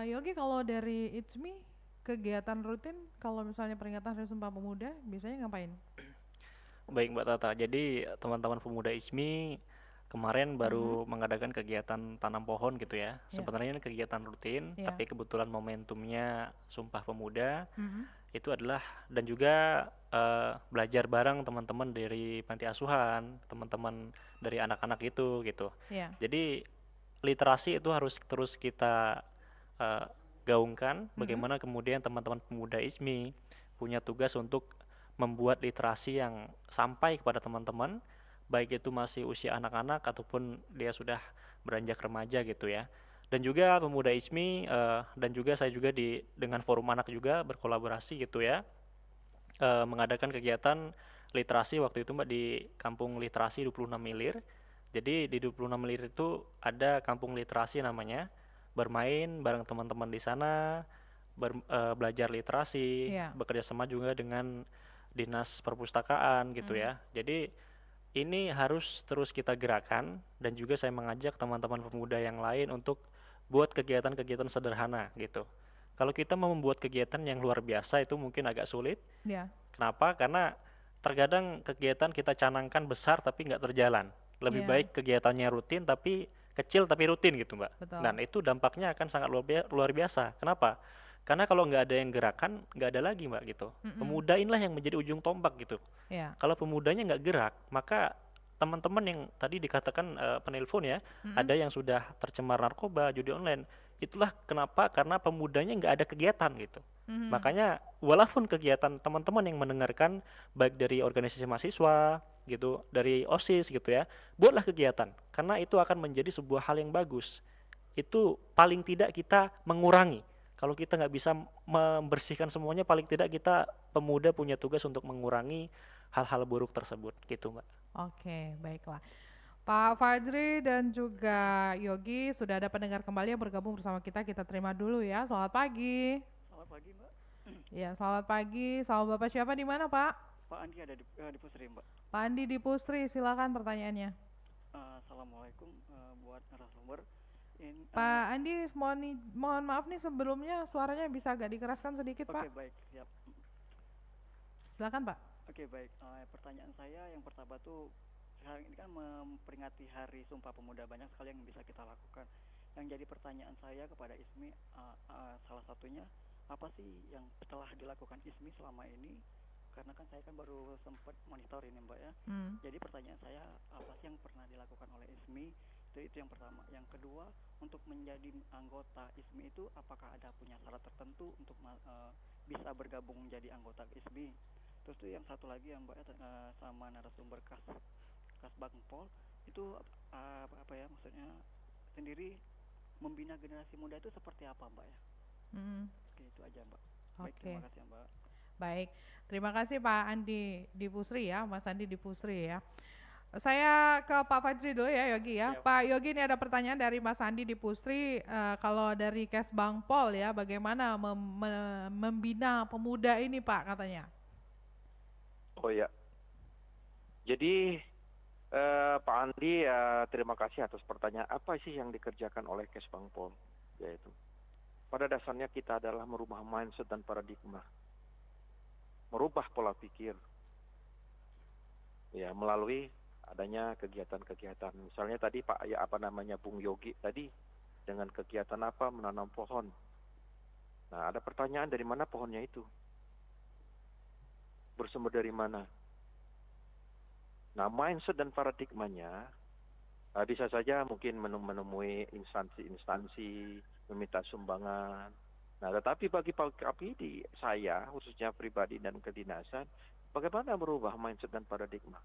Yogi, kalau dari ITSMI kegiatan rutin kalau misalnya peringatan Hari Sumpah Pemuda biasanya ngapain? Baik Mbak Tata, jadi teman-teman pemuda ISMI kemarin baru mengadakan kegiatan tanam pohon gitu ya. Sebenarnya ini kegiatan rutin, tapi kebetulan momentumnya Sumpah Pemuda itu adalah, dan juga belajar bareng teman-teman dari panti asuhan, teman-teman dari anak-anak itu gitu. Jadi literasi itu harus terus kita gaungkan, bagaimana kemudian teman-teman pemuda ISMI punya tugas untuk membuat literasi yang sampai kepada teman-teman, baik itu masih usia anak-anak ataupun dia sudah beranjak remaja gitu ya. Dan juga pemuda ISMI dan juga saya juga dengan forum anak juga berkolaborasi gitu ya, mengadakan kegiatan literasi waktu itu Mbak di Kampung Literasi 26 Milir. Jadi di 26 Milir itu ada kampung literasi namanya, bermain bareng teman-teman di sana, belajar literasi, Iya. bekerja sama juga dengan dinas perpustakaan gitu ya. Jadi ini harus terus kita gerakan, dan juga saya mengajak teman-teman pemuda yang lain untuk buat kegiatan-kegiatan sederhana gitu. Kalau kita mau membuat kegiatan yang luar biasa itu mungkin agak sulit. Ya. Kenapa? Karena terkadang kegiatan kita canangkan besar tapi nggak terjalan. Lebih Iya. baik kegiatannya rutin tapi kecil tapi rutin gitu Mbak. Betul. Dan itu dampaknya akan sangat luar biasa. Kenapa? Karena kalau nggak ada yang gerakan, nggak ada lagi Mbak gitu. Pemuda inilah yang menjadi ujung tombak gitu. Ya. Kalau pemudanya nggak gerak, maka teman-teman yang tadi dikatakan penelpon ya, ada yang sudah tercemar narkoba, judi online. Itulah kenapa, karena pemudanya nggak ada kegiatan gitu. Makanya walaupun kegiatan teman-teman yang mendengarkan, baik dari organisasi mahasiswa gitu, dari OSIS gitu ya, buatlah kegiatan, karena itu akan menjadi sebuah hal yang bagus. Itu paling tidak kita mengurangi. Kalau kita nggak bisa membersihkan semuanya, paling tidak kita pemuda punya tugas untuk mengurangi hal-hal buruk tersebut gitu Mbak. Oke, baiklah. Pak Fajri dan juga Yogi, sudah ada pendengar kembali yang bergabung bersama kita. Kita terima dulu ya. Selamat pagi. Selamat pagi, Mbak. Ya, selamat pagi. Sama Bapak siapa di mana, Pak? Pak Andi ada di Pusri, Mbak. Pak Andi di Pusri, silakan pertanyaannya. Assalamualaikum buat narasumber. Pak Andi, mohon maaf nih sebelumnya suaranya bisa agak dikeraskan sedikit, Oke, Pak. baik, siap. Silakan, Pak. Oke, baik. Pertanyaan saya yang pertama tuh, sekarang ini kan memperingati Hari Sumpah Pemuda, banyak sekali yang bisa kita lakukan. Yang jadi pertanyaan saya kepada ISMI, salah satunya, apa sih yang telah dilakukan ISMI selama ini? Karena kan saya kan baru sempat monitor ini Mbak ya. Jadi pertanyaan saya, apa sih yang pernah dilakukan oleh ISMI? Itu yang pertama. Yang kedua, untuk menjadi anggota ISMI itu apakah ada punya syarat tertentu untuk bisa bergabung menjadi anggota ISMI? Terus tuh yang satu lagi yang Mbak sama narasumber Kasbangpol itu apa ya, maksudnya sendiri membina generasi muda itu seperti apa Mbak ya? Oke, itu aja Mbak. Baik, Oke. terima kasih Mbak. Baik, terima kasih Pak Andi di Pusri ya, Mas Andi di Pusri ya. Saya ke Pak Fajri dulu ya, Yogi ya. Siap. Pak Yogi, ini ada pertanyaan dari Mas Andi di Pusri. Kalau dari Kesbangpol ya, bagaimana membina pemuda ini Pak katanya? Oh ya. Jadi Pak Andi, terima kasih atas pertanyaan. Apa sih yang dikerjakan oleh Kesbangpol? Yaitu pada dasarnya kita adalah merubah mindset dan paradigma, merubah pola pikir, ya melalui adanya kegiatan-kegiatan. Misalnya tadi Bung Yogi tadi dengan kegiatan apa, menanam pohon. Nah, ada pertanyaan, dari mana pohonnya itu? Bersumber dari mana? Nah, mindset dan paradigmanya bisa saja mungkin menemui instansi-instansi, meminta sumbangan. Nah, tetapi bagi kami di saya, khususnya pribadi dan kedinasan, bagaimana merubah mindset dan paradigma?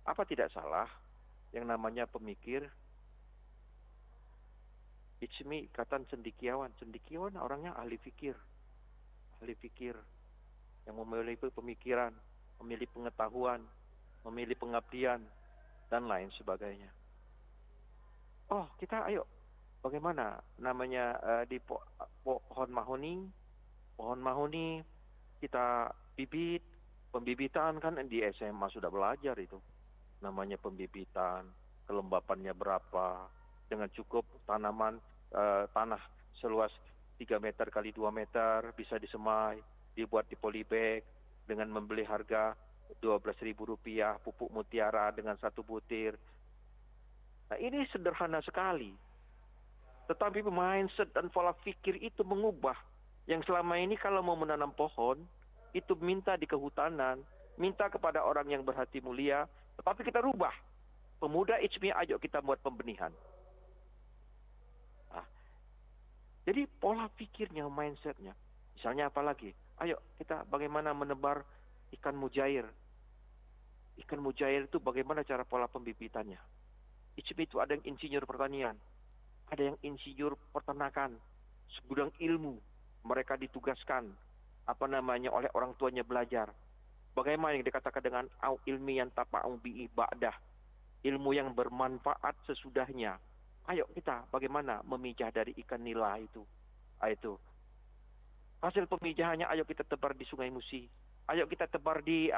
Apa tidak salah yang namanya pemikir? ISMI ikatan cendekiawan. Cendekiawan orangnya ahli fikir yang memiliki pemikiran, memiliki pengetahuan, memiliki pengabdian, dan lain sebagainya. Oh, kita ayo, bagaimana namanya di pohon mahoni kita bibit, pembibitan kan di SMA sudah belajar itu. Namanya pembibitan, kelembapannya berapa, dengan cukup tanah seluas 3 meter kali 2 meter bisa disemai, dibuat di polybag dengan membeli harga Rp12.000 pupuk mutiara dengan 1 butir. Nah, ini sederhana sekali. Tetapi mindset dan pola pikir itu mengubah. Yang selama ini kalau mau menanam pohon, itu minta di kehutanan, minta kepada orang yang berhati mulia, tetapi kita rubah. Pemuda ISMI, ayo kita buat pembenihan. Nah, jadi pola pikirnya, mindsetnya. Misalnya apa lagi? Ayo kita bagaimana menebar ikan mujair. Ikan mujair itu bagaimana cara pola pembibitannya. ICMI itu ada yang insinyur pertanian, ada yang insinyur peternakan, segudang ilmu. Mereka ditugaskan oleh orang tuanya belajar. Bagaimana yang dikatakan dengan au ilmiyan tapa'u bi'i ba'dah, ilmu yang bermanfaat sesudahnya. Ayo kita bagaimana memijah dari ikan nila itu. Itu hasil pemijahannya, ayo kita tebar di Sungai Musi, ayo kita tebar di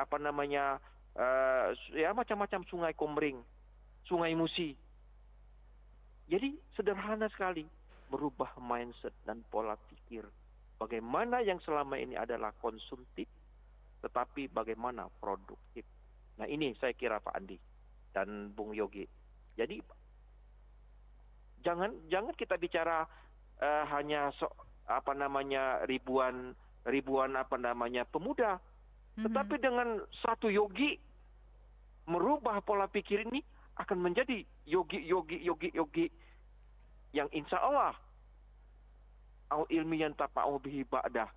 macam-macam sungai Komering, Sungai Musi. Jadi sederhana sekali merubah mindset dan pola pikir. Bagaimana yang selama ini adalah konsumtif, tetapi bagaimana produktif. Nah ini saya kira Pak Andi dan Bung Yogi. Jadi jangan kita bicara hanya ribuan pemuda, tetapi dengan satu yogi merubah pola pikir ini akan menjadi yogi yang insya Allah au ilmiyan tapa'u bihi ba'dah.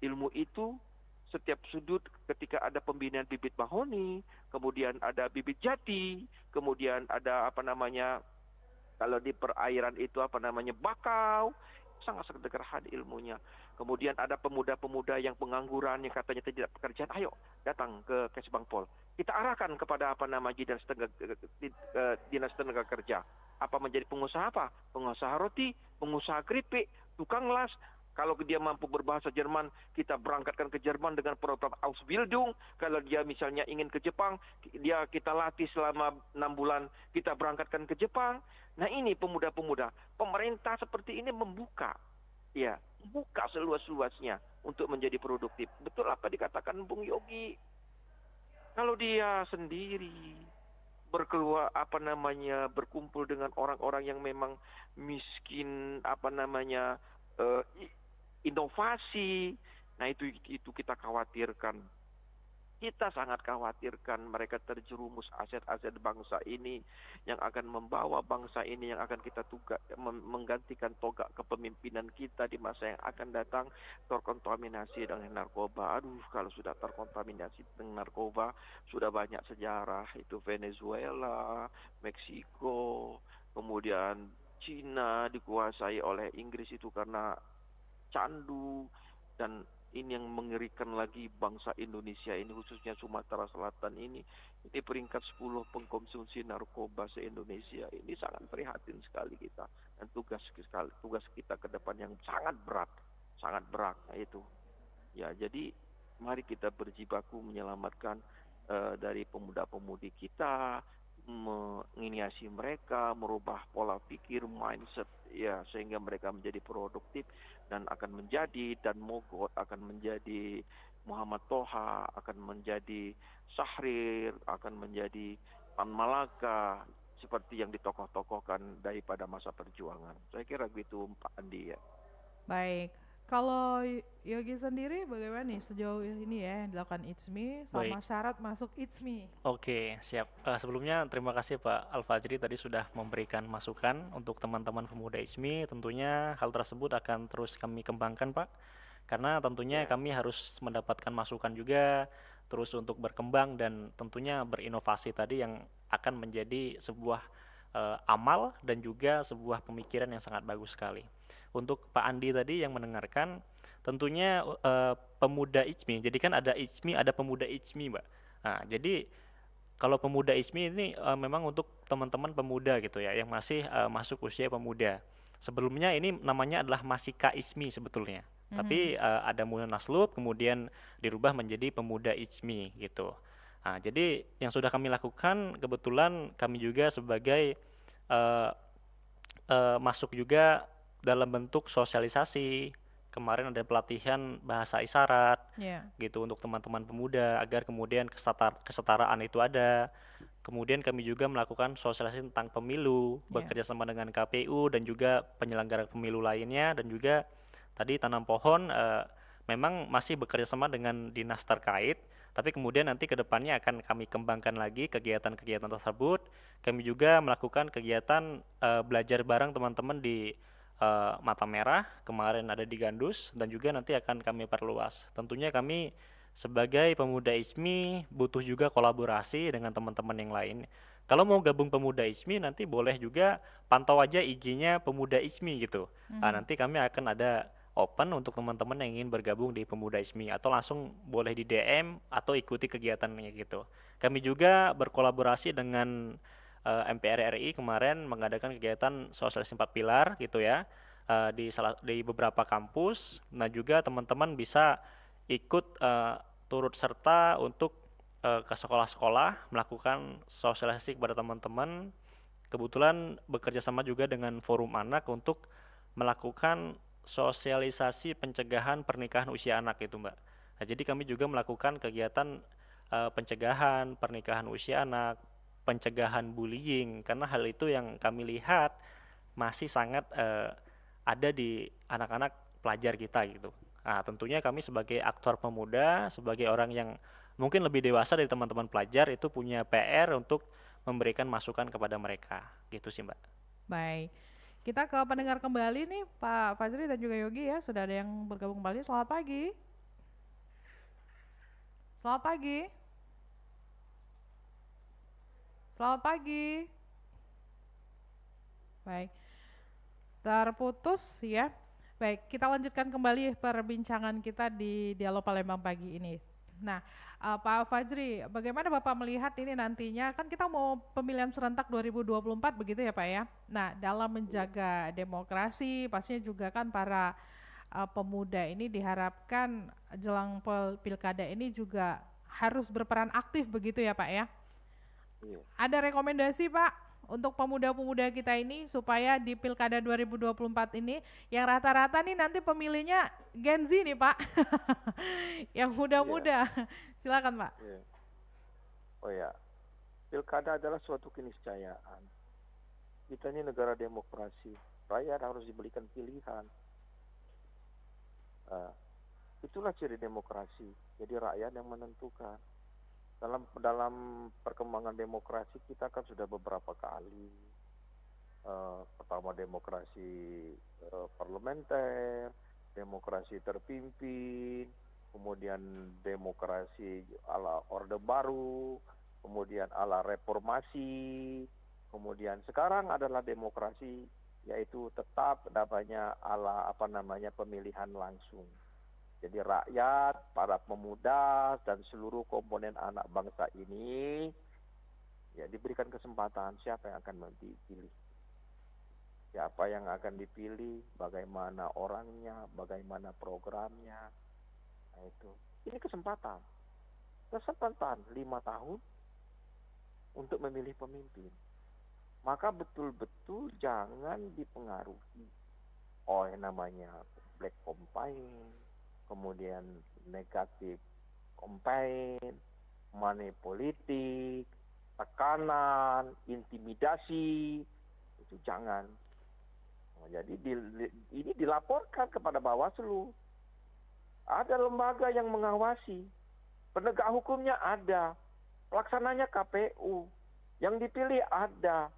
Ilmu itu setiap sudut, ketika ada pembinaan bibit mahoni, kemudian ada bibit jati, kemudian ada kalau di perairan itu bakau, sangat sederhana ilmunya. Kemudian ada pemuda-pemuda yang pengangguran yang katanya tidak pekerjaan, ayo datang ke Kesbangpol. Kita arahkan kepada dinas tenaga kerja. Apa menjadi pengusaha apa? Pengusaha roti, pengusaha keripik, tukang las. Kalau dia mampu berbahasa Jerman, kita berangkatkan ke Jerman dengan program Ausbildung. Kalau dia misalnya ingin ke Jepang, kita latih selama 6 bulan, kita berangkatkan ke Jepang. Nah ini pemuda-pemuda. Pemerintah seperti ini membuka seluas-luasnya untuk menjadi produktif. Betul apa dikatakan Bung Yogi. Kalau dia sendiri berkumpul dengan orang-orang yang memang miskin, inovasi, nah itu kita khawatirkan. Kita sangat khawatirkan mereka terjerumus aset-aset bangsa ini yang akan membawa bangsa ini, yang akan kita menggantikan tonggak kepemimpinan kita di masa yang akan datang, terkontaminasi dengan narkoba. Aduh, kalau sudah terkontaminasi dengan narkoba, sudah banyak sejarah. Itu Venezuela, Meksiko, kemudian Cina dikuasai oleh Inggris itu karena candu, dan ini yang mengerikan lagi bangsa Indonesia ini, khususnya Sumatera Selatan ini peringkat 10 pengkonsumsi narkoba se-Indonesia. Ini sangat prihatin sekali kita, dan tugas kita ke depan yang sangat berat. Nah itu ya, jadi mari kita berjibaku menyelamatkan dari pemuda-pemudi kita, menginisiasi mereka, merubah pola pikir, mindset ya, sehingga mereka menjadi produktif dan akan menjadi, dan Mogot akan menjadi Muhammad Toha, akan menjadi Syahrir, akan menjadi Tan Malaka, seperti yang ditokoh-tokohkan daripada masa perjuangan. Saya kira begitu Pak Andi ya. Baik. Kalau Yogi sendiri bagaimana nih sejauh ini ya dilakukan ICMI sama Baik. syarat masuk ICMI? Oke, siap. Sebelumnya terima kasih Pak Al-Fajri tadi sudah memberikan masukan untuk teman-teman pemuda ICMI. Tentunya hal tersebut akan terus kami kembangkan Pak, karena tentunya kami harus mendapatkan masukan juga terus untuk berkembang dan tentunya berinovasi tadi yang akan menjadi sebuah amal dan juga sebuah pemikiran yang sangat bagus sekali. Untuk Pak Andi tadi yang mendengarkan, tentunya pemuda ICMI, jadi kan ada ICMI, ada pemuda ICMI Mbak. Nah jadi kalau pemuda ICMI ini memang untuk teman-teman pemuda gitu ya, yang masih masuk usia pemuda. Sebelumnya ini namanya adalah Masika ICMI sebetulnya, tapi ada Munaslup kemudian dirubah menjadi pemuda ICMI gitu. Nah jadi yang sudah kami lakukan, kebetulan kami juga sebagai masuk juga dalam bentuk sosialisasi. Kemarin ada pelatihan bahasa isyarat gitu untuk teman-teman pemuda agar kemudian kesetaraan itu ada. Kemudian kami juga melakukan sosialisasi tentang pemilu, bekerja sama dengan KPU dan juga penyelenggara pemilu lainnya, dan juga tadi tanam pohon memang masih bekerja sama dengan dinas terkait, tapi kemudian nanti ke depannya akan kami kembangkan lagi kegiatan-kegiatan tersebut. Kami juga melakukan kegiatan belajar bareng teman-teman di Mata Merah, kemarin ada di Gandus, dan juga nanti akan kami perluas. Tentunya kami sebagai pemuda ISMI butuh juga kolaborasi dengan teman-teman yang lain. Kalau mau gabung pemuda ISMI nanti boleh juga pantau aja IG-nya pemuda ISMI gitu. Nanti kami akan ada open untuk teman-teman yang ingin bergabung di pemuda ISMI, atau langsung boleh di DM atau ikuti kegiatannya gitu. Kami juga berkolaborasi dengan MPR RI kemarin mengadakan kegiatan sosialisasi 4 pilar gitu ya, di beberapa kampus. Nah juga teman-teman bisa ikut turut serta untuk ke sekolah-sekolah melakukan sosialisasi kepada teman-teman. Kebetulan bekerja sama juga dengan Forum Anak untuk melakukan sosialisasi pencegahan pernikahan usia anak itu, Mbak. Nah, jadi kami juga melakukan kegiatan pencegahan pernikahan usia anak, pencegahan bullying, karena hal itu yang kami lihat masih sangat ada di anak-anak pelajar kita gitu. Nah, tentunya kami sebagai aktor pemuda, sebagai orang yang mungkin lebih dewasa dari teman-teman pelajar, itu punya PR untuk memberikan masukan kepada mereka. Gitu sih, Mbak. Baik. Kita ke pendengar kembali nih, Pak Fajri dan juga Yogi ya. Sudah ada yang bergabung kembali. Selamat pagi. Selamat pagi. Selamat pagi. Baik. Terputus ya. Baik, kita lanjutkan kembali perbincangan kita di Dialog Palembang pagi ini. Nah, Pak Fajri, bagaimana Bapak melihat ini nantinya, kan kita mau pemilihan serentak 2024 begitu ya Pak ya. Nah, dalam menjaga demokrasi, pastinya juga kan para pemuda ini diharapkan jelang pilkada ini juga harus berperan aktif begitu ya Pak ya. Iya. Ada rekomendasi Pak untuk pemuda-pemuda kita ini supaya di Pilkada 2024 ini yang rata-rata nih nanti pemilihnya Gen Z nih Pak. Yang muda-muda. Silakan Pak. Iya. Oh ya, pilkada adalah suatu keniscayaan. Kita ini negara demokrasi, rakyat harus diberikan pilihan. Itulah ciri demokrasi. Jadi rakyat yang menentukan. Dalam perkembangan demokrasi kita kan sudah beberapa kali. Pertama demokrasi parlementer, demokrasi terpimpin, kemudian demokrasi ala Orde Baru, kemudian ala reformasi, kemudian sekarang adalah demokrasi, yaitu tetap namanya ala pemilihan langsung. Jadi rakyat, para pemuda, dan seluruh komponen anak bangsa ini ya diberikan kesempatan siapa yang akan dipilih. Siapa yang akan dipilih, bagaimana orangnya, bagaimana programnya. Nah itu. Ini kesempatan 5 tahun untuk memilih pemimpin. Maka betul-betul jangan dipengaruhi oleh namanya black campaign, kemudian negatif campaign, money politik, tekanan, intimidasi, itu jangan. Jadi ini dilaporkan kepada Bawaslu. Ada lembaga yang mengawasi, penegak hukumnya ada, pelaksananya KPU, yang dipilih ada.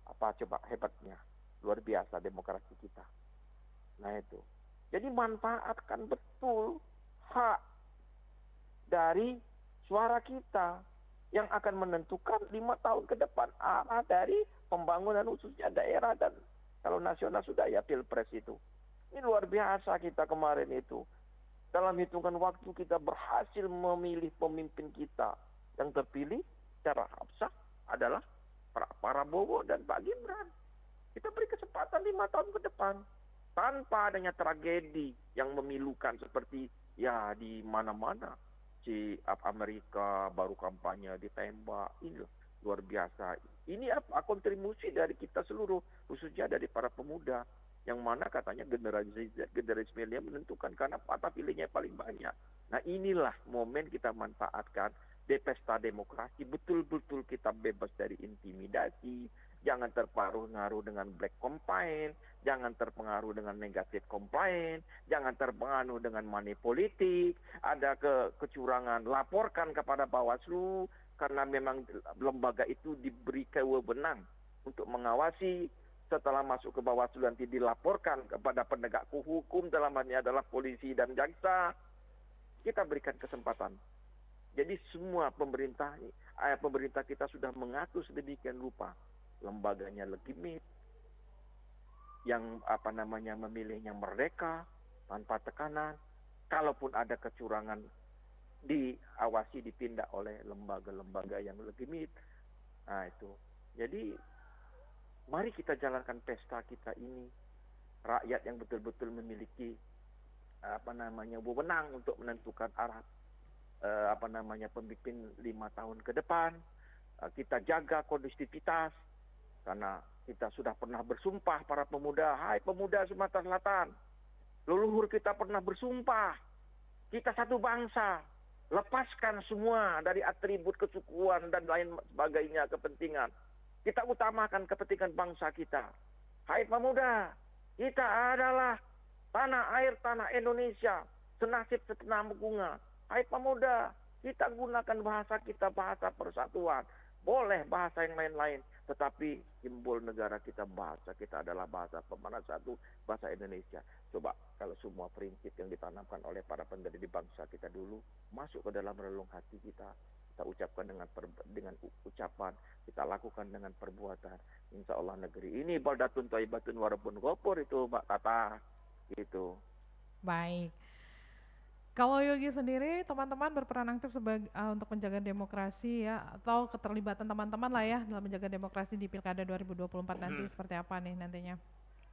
Apa coba hebatnya? Luar biasa demokrasi kita. Nah itu. Jadi manfaatkan betul hak dari suara kita yang akan menentukan 5 tahun ke depan arah dari pembangunan khususnya daerah, dan kalau nasional sudah ya pilpres itu. Ini luar biasa kita kemarin itu. Dalam hitungan waktu kita berhasil memilih pemimpin kita. Yang terpilih secara absah adalah Pak Prabowo dan Pak Gibran. Kita beri kesempatan 5 tahun ke depan. Tanpa adanya tragedi yang memilukan seperti ya di mana-mana. Amerika baru kampanye ditembak. Ini luar biasa. Ini apa kontribusi dari kita seluruh, khususnya dari para pemuda. Yang mana katanya generasi milenial menentukan karena patah pilihnya paling banyak. Nah inilah momen kita manfaatkan di pesta demokrasi. Betul-betul kita bebas dari intimidasi. Jangan terpengaruh dengan black campaign, jangan terpengaruh dengan negatif campaign, jangan terpengaruh dengan money politik. Ada kecurangan, laporkan kepada Bawaslu, karena memang lembaga itu diberi kewenangan untuk mengawasi. Setelah masuk ke Bawaslu nanti dilaporkan kepada penegak hukum, dalam hal ini adalah polisi dan jaksa. kita berikan kesempatan. Jadi semua pemerintah kita sudah mengatur sedemikian rupa, lembaganya legitimate, yang memilihnya merdeka tanpa tekanan. Kalaupun ada kecurangan, diawasi, ditindak oleh lembaga-lembaga yang legitimate. Nah itu. Jadi mari kita jalankan pesta kita ini. Rakyat yang betul-betul memiliki wewenang untuk menentukan arah pemimpin 5 tahun ke depan. Kita jaga kondusivitas karena kita sudah pernah bersumpah, para pemuda, hai pemuda Sumatera Selatan, leluhur kita pernah bersumpah, kita satu bangsa, lepaskan semua dari atribut kesukuan dan lain sebagainya kepentingan. Kita utamakan kepentingan bangsa kita. Hai pemuda, kita adalah tanah air, tanah Indonesia, senasib setenang bunga. Hai pemuda, kita gunakan bahasa kita, bahasa persatuan. Boleh bahasa yang lain-lain, tetapi simbol negara kita, bahasa kita adalah bahasa pemersatu, bahasa Indonesia. Coba kalau semua prinsip yang ditanamkan oleh para pendiri bangsa kita dulu masuk ke dalam relung hati kita, kita ucapkan dengan ucapan, kita lakukan dengan perbuatan. Insya Allah negeri ini baldatun thayyibatun warabun ghafur itu Mbak Tata gitu. Baik. Kalau Yogi sendiri, teman-teman berperan aktif untuk menjaga demokrasi ya, atau keterlibatan teman-teman lah ya dalam menjaga demokrasi di Pilkada 2024 nanti seperti apa nih nantinya?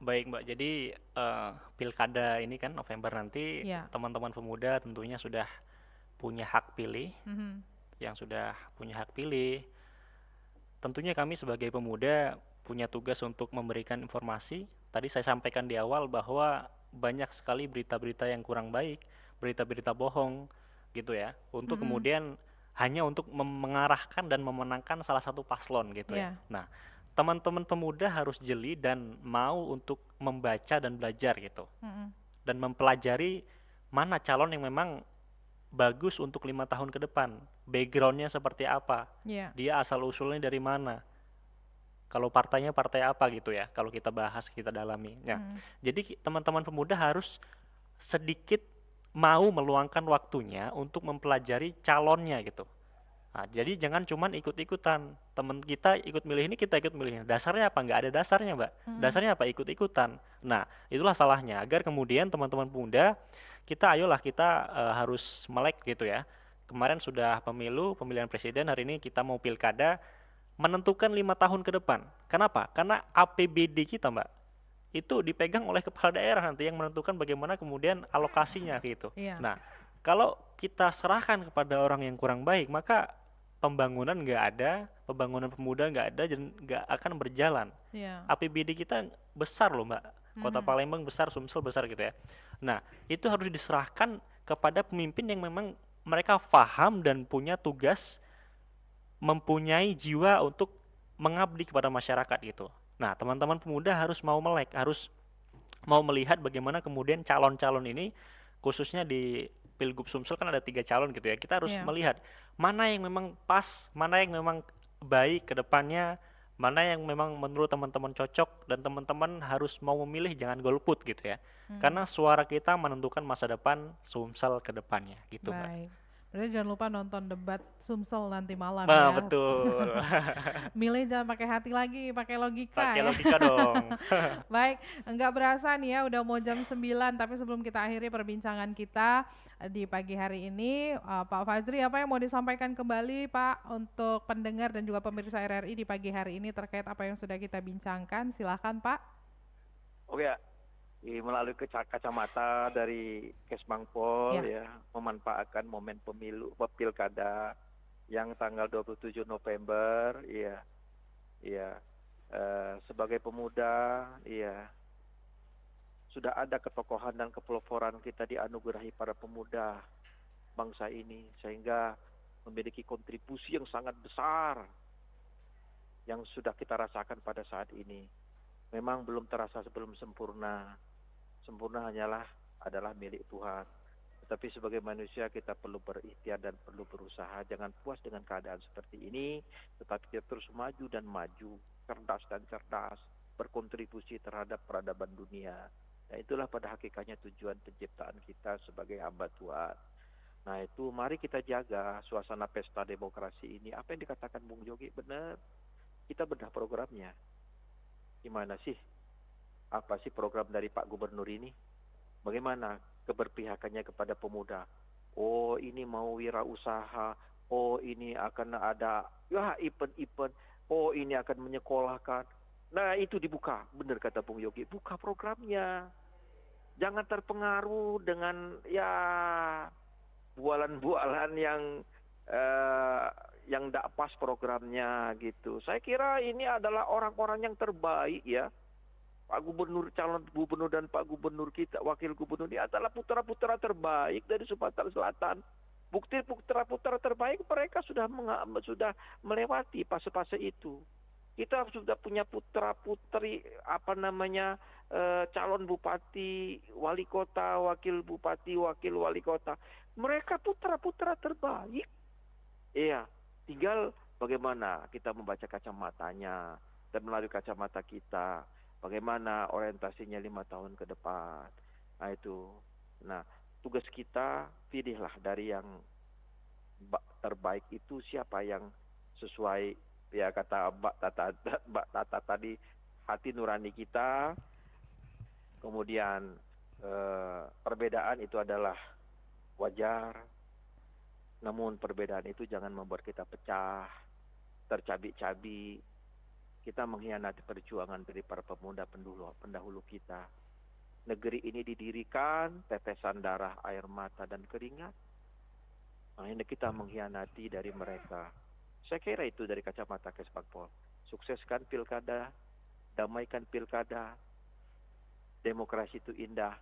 Baik Mbak, jadi Pilkada ini kan November nanti, Ya. teman-teman pemuda tentunya sudah punya hak pilih. Yang sudah punya hak pilih, tentunya kami sebagai pemuda punya tugas untuk memberikan informasi. Tadi saya sampaikan di awal bahwa banyak sekali berita-berita yang kurang baik, berita-berita bohong gitu ya, untuk kemudian hanya untuk mengarahkan dan memenangkan salah satu paslon gitu ya. Nah, teman-teman pemuda harus jeli dan mau untuk membaca dan belajar gitu, dan mempelajari mana calon yang memang bagus untuk 5 tahun ke depan, backgroundnya seperti apa, dia asal usulnya dari mana, kalau partainya partai apa gitu ya, kalau kita bahas, kita dalami. Nah, jadi teman-teman pemuda harus sedikit mau meluangkan waktunya untuk mempelajari calonnya gitu. Nah, jadi jangan cuman ikut-ikutan, teman kita ikut milih ini, kita ikut milih ini. Dasarnya apa? Nggak ada dasarnya, Mbak. Dasarnya apa? Ikut-ikutan. Nah, itulah salahnya. Agar kemudian teman-teman pemuda, kita harus melek gitu ya. Kemarin sudah pemilihan presiden, hari ini kita mau pilkada, menentukan 5 tahun ke depan. Kenapa? Karena APBD kita, Mbak, itu dipegang oleh kepala daerah nanti yang menentukan bagaimana kemudian alokasinya gitu. Nah, kalau kita serahkan kepada orang yang kurang baik, maka pembangunan nggak ada, pembangunan pemuda nggak ada, dan nggak akan berjalan. APBD kita besar loh Mbak, Kota Palembang besar, Sumsel besar gitu ya. Nah, itu harus diserahkan kepada pemimpin yang memang mereka paham dan punya tugas, mempunyai jiwa untuk mengabdi kepada masyarakat gitu. Nah, teman-teman pemuda harus mau melek, harus mau melihat bagaimana kemudian calon-calon ini, khususnya di Pilgub Sumsel kan ada 3 calon gitu ya. Kita harus melihat mana yang memang pas, mana yang memang baik ke depannya, mana yang memang menurut teman-teman cocok, dan teman-teman harus mau memilih, jangan golput gitu ya. Karena suara kita menentukan masa depan Sumsel ke depannya gitu, Baik. Berarti jangan lupa nonton debat Sumsel nanti malam ya. ya. Betul. Milih jangan pakai hati lagi, pakai logika. Pakai logika dong. Baik, enggak berasa nih ya udah mau jam 9, tapi sebelum kita akhiri perbincangan kita di pagi hari ini, Pak Fazri, apa yang mau disampaikan kembali Pak untuk pendengar dan juga pemirsa RRI di pagi hari ini terkait apa yang sudah kita bincangkan? Silahkan Pak. Oke ya. Melalui kacamata dari Kesbangpol ya, memanfaatkan momen pilkada yang tanggal 27 November sebagai pemuda sudah ada ketokohan dan kepeloporan kita dianugerahi para pemuda bangsa ini, sehingga memiliki kontribusi yang sangat besar yang sudah kita rasakan pada saat ini. Memang belum terasa sebelum sempurna adalah milik Tuhan. Tetapi sebagai manusia kita perlu berikhtiar dan perlu berusaha. Jangan puas dengan keadaan seperti ini, tetapi kita terus maju dan maju, cerdas, berkontribusi terhadap peradaban dunia. Nah, itulah pada hakikatnya tujuan penciptaan kita sebagai hamba Tuhan. Nah itu mari kita jaga suasana pesta demokrasi ini. Apa yang dikatakan Bung Yogi benar. Kita bedah programnya. Gimana sih? Apa sih program dari Pak Gubernur ini? Bagaimana keberpihakannya kepada pemuda? Oh ini mau wirausaha. Oh ini akan ada event-event. Oh ini akan menyekolahkan. Nah itu dibuka. Benar kata Bung Yogi. Buka programnya. Jangan terpengaruh dengan bualan-bualan yang tidak pas programnya gitu. Saya kira ini adalah orang-orang yang terbaik ya. Pak Gubernur, calon gubernur dan Pak Gubernur kita, wakil gubernur ini adalah putra-putra terbaik dari Sumatera Selatan. Bukti putra-putra terbaik mereka sudah melewati fase-fase itu. Kita sudah punya putra-putri calon bupati, wali kota, wakil bupati, wakil wali kota. Mereka putra-putra terbaik. Iya, tinggal bagaimana kita membaca kacamatanya dan melalui kacamata kita. Bagaimana orientasinya 5 tahun ke depan. Nah itu. Nah, tugas kita pilihlah dari yang terbaik itu siapa yang sesuai ya kata Mbak Tata tadi hati nurani kita. Kemudian perbedaan itu adalah wajar. Namun perbedaan itu jangan membuat kita pecah, tercabik-cabik. Kita mengkhianati perjuangan dari para pemuda pendahulu kita. Negeri ini didirikan tetesan darah, air mata, dan keringat. Akhirnya kita mengkhianati dari mereka. Saya kira itu dari kacamata Kesbangpol. Sukseskan pilkada, damaikan pilkada, demokrasi itu indah.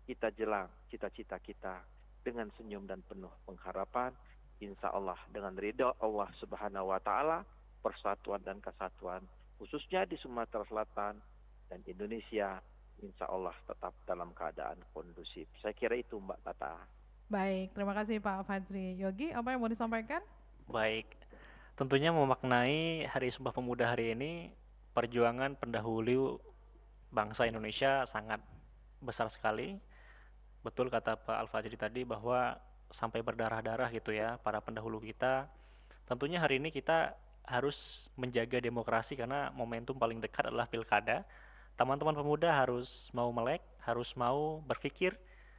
Kita jelang cita-cita kita dengan senyum dan penuh pengharapan. Insya Allah dengan ridho Allah Subhanahu wa Ta'ala, persatuan dan kesatuan khususnya di Sumatera Selatan dan Indonesia insya Allah tetap dalam keadaan kondusif. Saya kira itu Mbak Tata. Baik, terima kasih Pak Fajri. Yogi, apa yang mau disampaikan? Baik, tentunya memaknai Hari Sumpah Pemuda hari ini, perjuangan pendahulu bangsa Indonesia sangat besar sekali. Betul kata Pak Al-Fajri tadi bahwa sampai berdarah-darah gitu ya para pendahulu kita. Tentunya hari ini kita harus menjaga demokrasi karena momentum paling dekat adalah pilkada. Teman-teman pemuda harus mau melek, harus mau berpikir,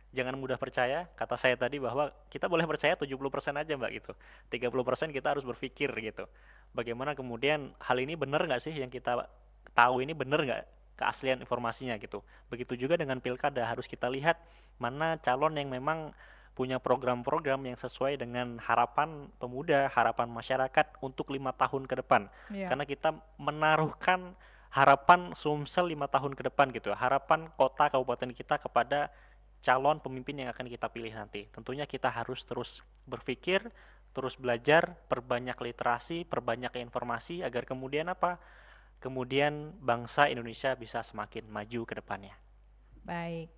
jangan mudah percaya. Kata saya tadi bahwa kita boleh percaya 70% aja Mbak gitu. 30% kita harus berpikir gitu. Bagaimana kemudian hal ini benar nggak sih yang kita tahu ini benar nggak keaslian informasinya gitu. Begitu juga dengan pilkada harus kita lihat mana calon yang memang punya program-program yang sesuai dengan harapan pemuda, harapan masyarakat untuk 5 tahun ke depan. Iya. Karena kita menaruhkan harapan Sumsel 5 tahun ke depan gitu, harapan kota kabupaten kita kepada calon pemimpin yang akan kita pilih nanti. Tentunya kita harus terus berpikir, terus belajar, perbanyak literasi, perbanyak informasi agar kemudian apa? Kemudian bangsa Indonesia bisa semakin maju ke depannya. Baik.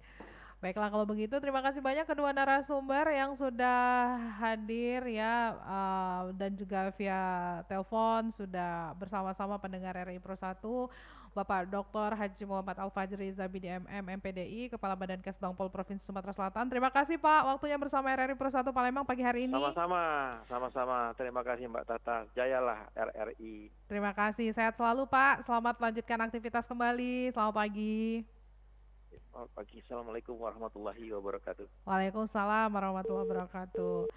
Baiklah kalau begitu terima kasih banyak kedua narasumber yang sudah hadir ya dan juga via telepon sudah bersama-sama pendengar RRI Pro 1 Bapak Dr. Haji Muhammad Al-Fajri Zabidi MM MPDI Kepala Badan Kesbangpol Provinsi Sumatera Selatan. Terima kasih Pak waktunya bersama RRI Pro 1 Palembang pagi hari ini. Sama-sama. Terima kasih Mbak Tata. Jayalah RRI. Terima kasih. Sehat selalu Pak. Selamat melanjutkan aktivitas kembali. Selamat pagi. Selamat pagi. Assalamualaikum warahmatullahi wabarakatuh. Waalaikumsalam warahmatullahi wabarakatuh.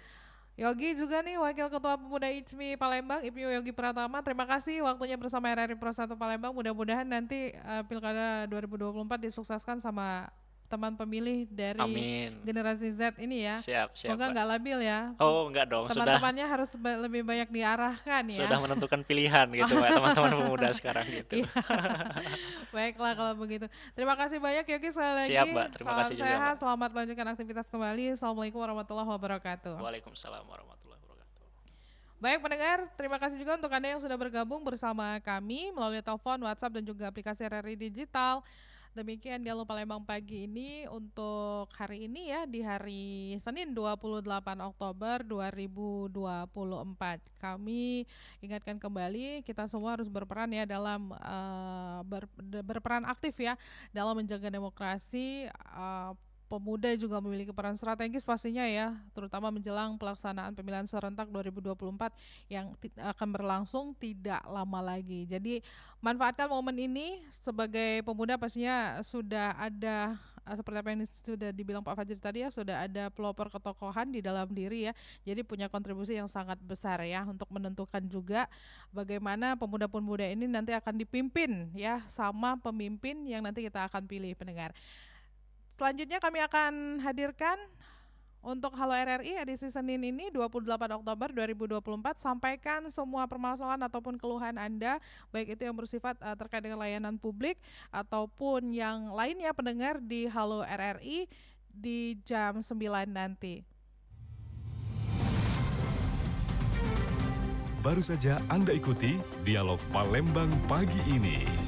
Yogi juga nih Wakil Ketua Pemuda ICMI Palembang, Ibnu Yogi Pratama. Terima kasih waktunya bersama RRI Pro 1 Palembang. Mudah-mudahan nanti Pilkada 2024 disukseskan sama teman pemilih dari Amin. generasi Z ini ya. Siap, Semoga Mbak. nggak labil ya. Oh, enggak dong. Teman-temannya harus lebih banyak diarahkan ya. Sudah menentukan pilihan gitu Mbak, teman-teman pemuda sekarang gitu. Iya. Baiklah kalau begitu. Terima kasih banyak Yogi sekali lagi. Siap, Mbak. Terima Salam kasih juga, sehat, Mbak. selamat melanjutkan aktivitas kembali. Assalamualaikum warahmatullahi wabarakatuh. Waalaikumsalam warahmatullahi wabarakatuh. Baik pendengar, terima kasih juga untuk Anda yang sudah bergabung bersama kami melalui telepon, WhatsApp, dan juga aplikasi RRI Digital. Demikian Dialog Palembang pagi ini untuk hari ini ya, di hari Senin 28 Oktober 2024. Kami ingatkan kembali kita semua harus berperan ya dalam berperan aktif ya dalam menjaga demokrasi pemuda juga memiliki peran strategis pastinya ya, terutama menjelang pelaksanaan pemilihan serentak 2024 yang akan berlangsung tidak lama lagi. Jadi manfaatkan momen ini sebagai pemuda, pastinya sudah ada seperti apa yang sudah dibilang Pak Fajri tadi ya, sudah ada pelopor ketokohan di dalam diri ya. Jadi punya kontribusi yang sangat besar ya untuk menentukan juga bagaimana pemuda-pemuda ini nanti akan dipimpin ya sama pemimpin yang nanti kita akan pilih, pendengar. Selanjutnya kami akan hadirkan untuk Halo RRI edisi Senin ini 28 Oktober 2024. Sampaikan semua permasalahan ataupun keluhan Anda, baik itu yang bersifat terkait dengan layanan publik ataupun yang lainnya, pendengar, di Halo RRI di jam 9 nanti. Baru saja Anda ikuti Dialog Palembang pagi ini.